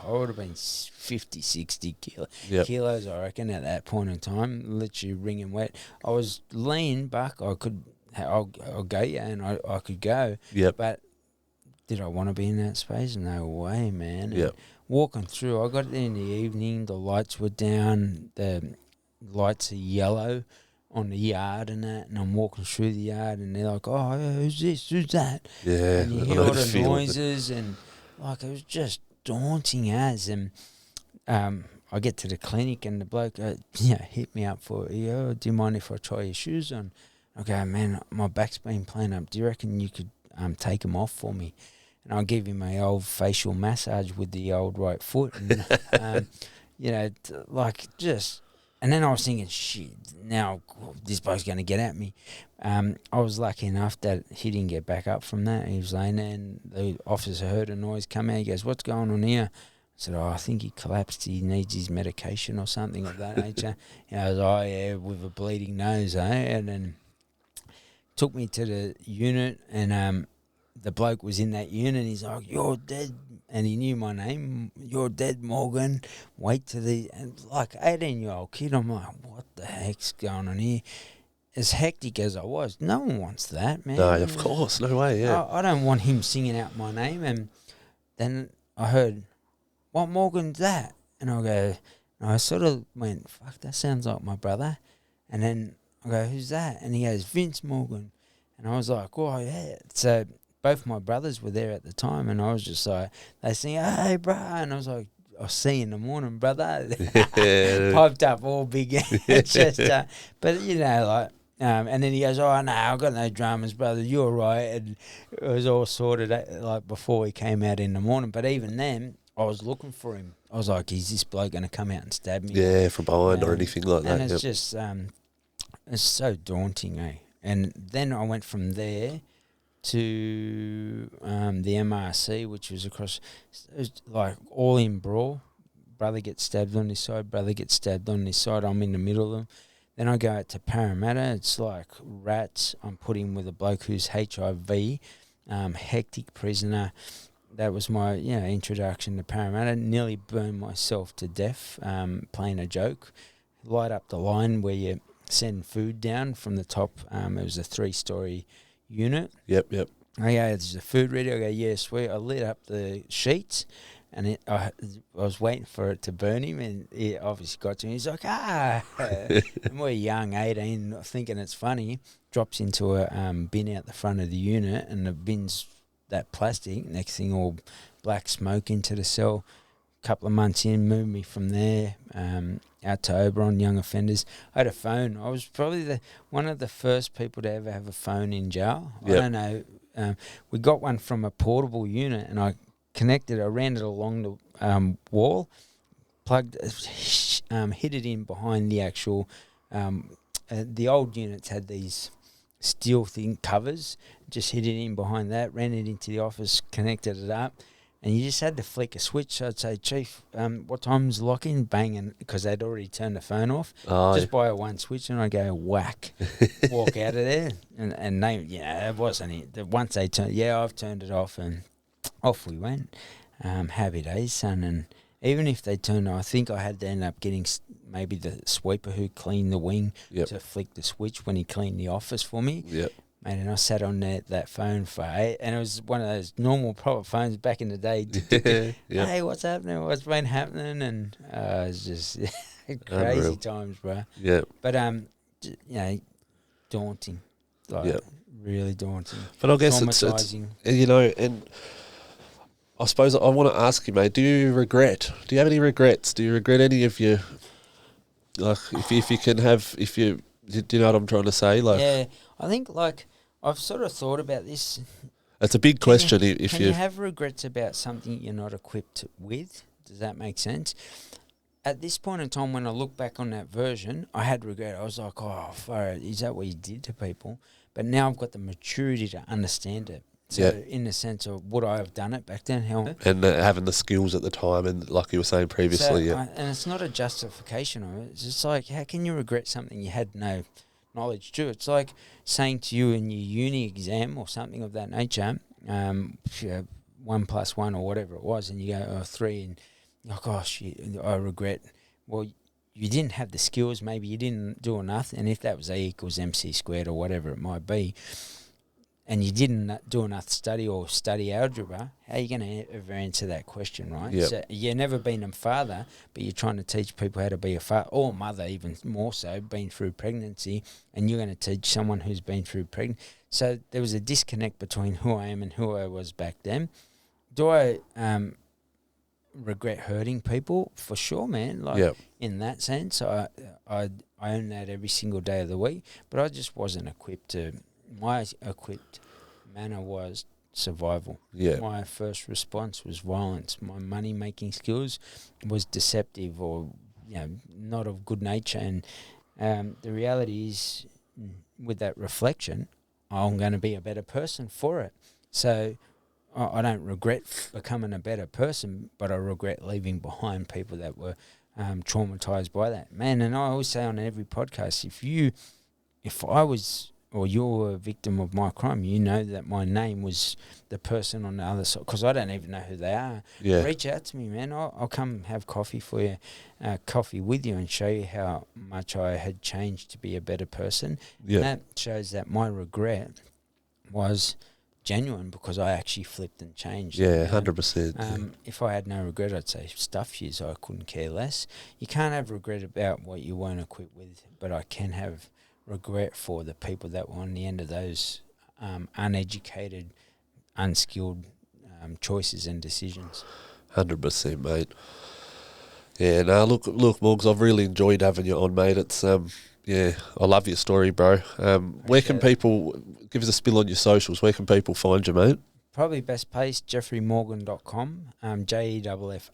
would have been 50, 60 kilos, I reckon, at that point in time. Literally wringing wet. I was lean, buck. I'll go, and I could go. Yep. But did I want to be in that space? No way, man. Yep. Walking through, I got there in the evening, the lights were down, the lights are yellow on the yard and that, and I'm walking through the yard, and they're like, oh, who's this, who's that? Yeah. And you hear all the noises, and like, it was just daunting as. And I get to the clinic and the bloke, hit me up for, do you mind if I try your shoes on? I go, man, my back's been playing up. Do you reckon you could take them off for me? And I'll give him my old facial massage with the old right foot. And, just... And then I was thinking, shit, now this bloke's going to get at me. I was lucky enough that he didn't get back up from that. He was laying there and the officer heard a noise come out. He goes, what's going on here? I said, I think he collapsed. He needs his medication or something of that nature. I was, with a bleeding nose, eh? And then took me to the unit and the bloke was in that unit. He's like, you're dead. And he knew my name. You're dead, Morgan. Wait till and like 18-year-old kid. I'm like, what the heck's going on here? As hectic as I was, no one wants that, man. No, of course, no way. Yeah, I don't want him singing out my name. And then I heard, what Morgan's that? And I sort of went, fuck, that sounds like my brother. And then I go, who's that? And he goes, Vince Morgan. And I was like, oh yeah. So both my brothers were there at the time, and I was just like, they sing, hey, bro. And I was like, I'll see you in the morning, brother. Piped up all big. Just, but, and then he goes, oh, no, I've got no dramas, brother. You're right. And it was all sorted like before he came out in the morning. But even then, I was looking for him. I was like, is this bloke going to come out and stab me? Yeah, from behind or anything like that. And it's just, it's so daunting, eh? And then I went from there to the MRC, which was across, it was like all in brawl. Brother gets stabbed on this side, brother gets stabbed on this side. I'm in the middle of them. Then I go out to Parramatta. It's like rats. I'm put in with a bloke who's HIV, hectic prisoner. That was my introduction to Parramatta. Nearly burned myself to death playing a joke. Light up the line where you send food down from the top. It was a 3-story unit. Yep. I go, there's the food ready. I go, yeah, sweet. I lit up the sheets and I was waiting for it to burn him, and he obviously got to me. He's like, and we're young, 18, thinking it's funny. Drops into a bin out the front of the unit, and the bin's that plastic. Next thing, all black smoke into the cell. Couple of months in, moved me from there out to Oberon, young offenders. I had a phone. I was probably one of the first people to ever have a phone in jail. Yep. I don't know. We got one from a portable unit, and I connected. I ran it along the wall, plugged, hit it in behind the actual. The old units had these steel thing covers. Just hit it in behind that. Ran it into the office, connected it up. And you just had to flick a switch. So I'd say, Chief, what time's the lock-in? Bang, and because they'd already turned the phone off. Just by a one switch, and I go, whack, walk out of there. And they, it wasn't it. Once they turned, I've turned it off, and off we went. Happy days, son. And even if they turned, I think I had to end up getting maybe the sweeper who cleaned the wing to flick the switch when he cleaned the office for me. Yep. Mate, and I sat on that phone for 8, and it was one of those normal proper phones back in the day. Hey, what's happening? What's been happening? And it was just crazy times, bro. Yeah. But daunting, really daunting. But I guess it's and I suppose I want to ask you, mate. Do you have any regrets? Do you regret any of your if you can have do you know what I'm trying to say? Yeah, I think I've sort of thought about this. It's a big question. Can you have regrets about something you're not equipped with? Does that make sense? At this point in time, when I look back on that version, I had regret. I was like, oh, is that what you did to people? But now I've got the maturity to understand it. So in the sense of, would I have done it back then? Hell. And having the skills at the time, and like you were saying previously. And it's not a justification of it. It's just like, how can you regret something you had no knowledge to? It's like saying to you in your uni exam or something of that nature, 1 + 1 or whatever it was, and you go 3, and you're like, oh shit, I regret. Well, you didn't have the skills. Maybe you didn't do enough, and if that was A = MC² or whatever it might be, and you didn't do enough study or study algebra, how are you going to ever answer that question, right? Yep. So you've never been a father, but you're trying to teach people how to be a father, or mother even more so, been through pregnancy, and you're going to teach someone who's been through pregnancy. So there was a disconnect between who I am and who I was back then. Do I regret hurting people? For sure, man. Like, Yeah. in that sense, I own that every single day of the week. But I just wasn't equipped to. My equipped manner was survival. Yeah. My first response was violence. My money making skills was deceptive or not of good nature. And the reality is, with that reflection, I'm going to be a better person for it. So I don't regret becoming a better person, but I regret leaving behind people that were traumatized by that. Man, and I always say on every podcast, if I was or you're a victim of my crime, you know that my name was the person on the other side, because I don't even know who they are. Yeah. Reach out to me, man. I'll come have coffee for you, coffee with you, and show you how much I had changed to be a better person. Yeah. And that shows that my regret was genuine, because I actually flipped and changed. Yeah, 100%. If I had no regret, I'd say stuff you, so I couldn't care less. You can't have regret about what you weren't equipped with, but I can have regret for the people that were on the end of those uneducated, unskilled choices and decisions. 100%, mate. Yeah, no, look, Morgs, I've really enjoyed having you on, mate. It's I love your story, bro. Where can people give us a spill on your socials? Where can people find you, mate? Probably best place, jeffreymorgan.com, JEFFREY,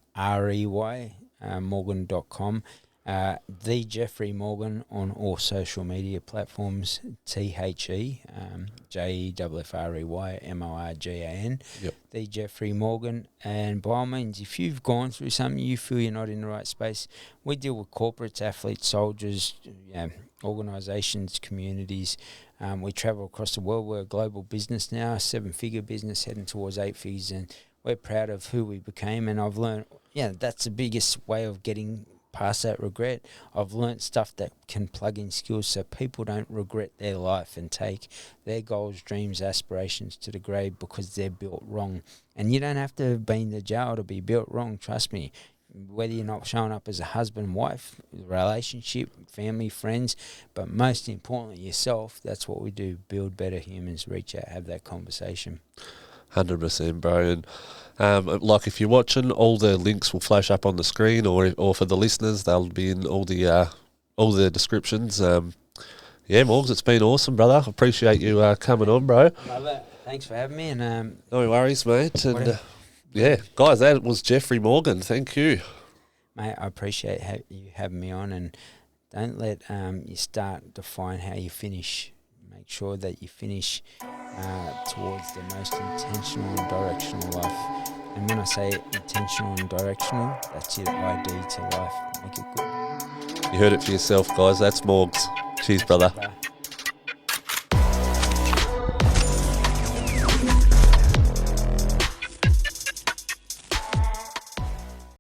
morgan.com. The Jeffrey Morgan on all social media platforms, THE, JEFFREYMORGAN. Yep. The Jeffrey Morgan. And by all means, if you've gone through something, you feel you're not in the right space, we deal with corporates, athletes, soldiers, organisations, communities. We travel across the world. We're a global business now, a 7-figure business heading towards 8 figures, and we're proud of who we became. And I've learned, that's the biggest way of getting past that regret. I've learnt stuff that can plug in skills so people don't regret their life and take their goals, dreams, aspirations to the grave because they're built wrong. And you don't have to have been to jail to be built wrong, trust me. Whether you're not showing up as a husband, wife, relationship, family, friends, but most importantly yourself, that's what we do, build better humans, reach out, have that conversation. 100%, bro. And like, if you're watching, all the links will flash up on the screen, or for the listeners, they'll be in all the descriptions. Morgs, it's been awesome, brother. Appreciate you coming on, bro. Love it. Thanks for having me. And no worries, mate. And guys, that was Jeffrey Morgan. Thank you, mate. I appreciate you having me on, and don't let you start define how you finish. Make sure that you finish towards the most intentional and directional life. And when I say intentional and directional, that's your ID to life. Make it good. You heard it for yourself, guys. That's Morgs. Cheers, brother. Bye.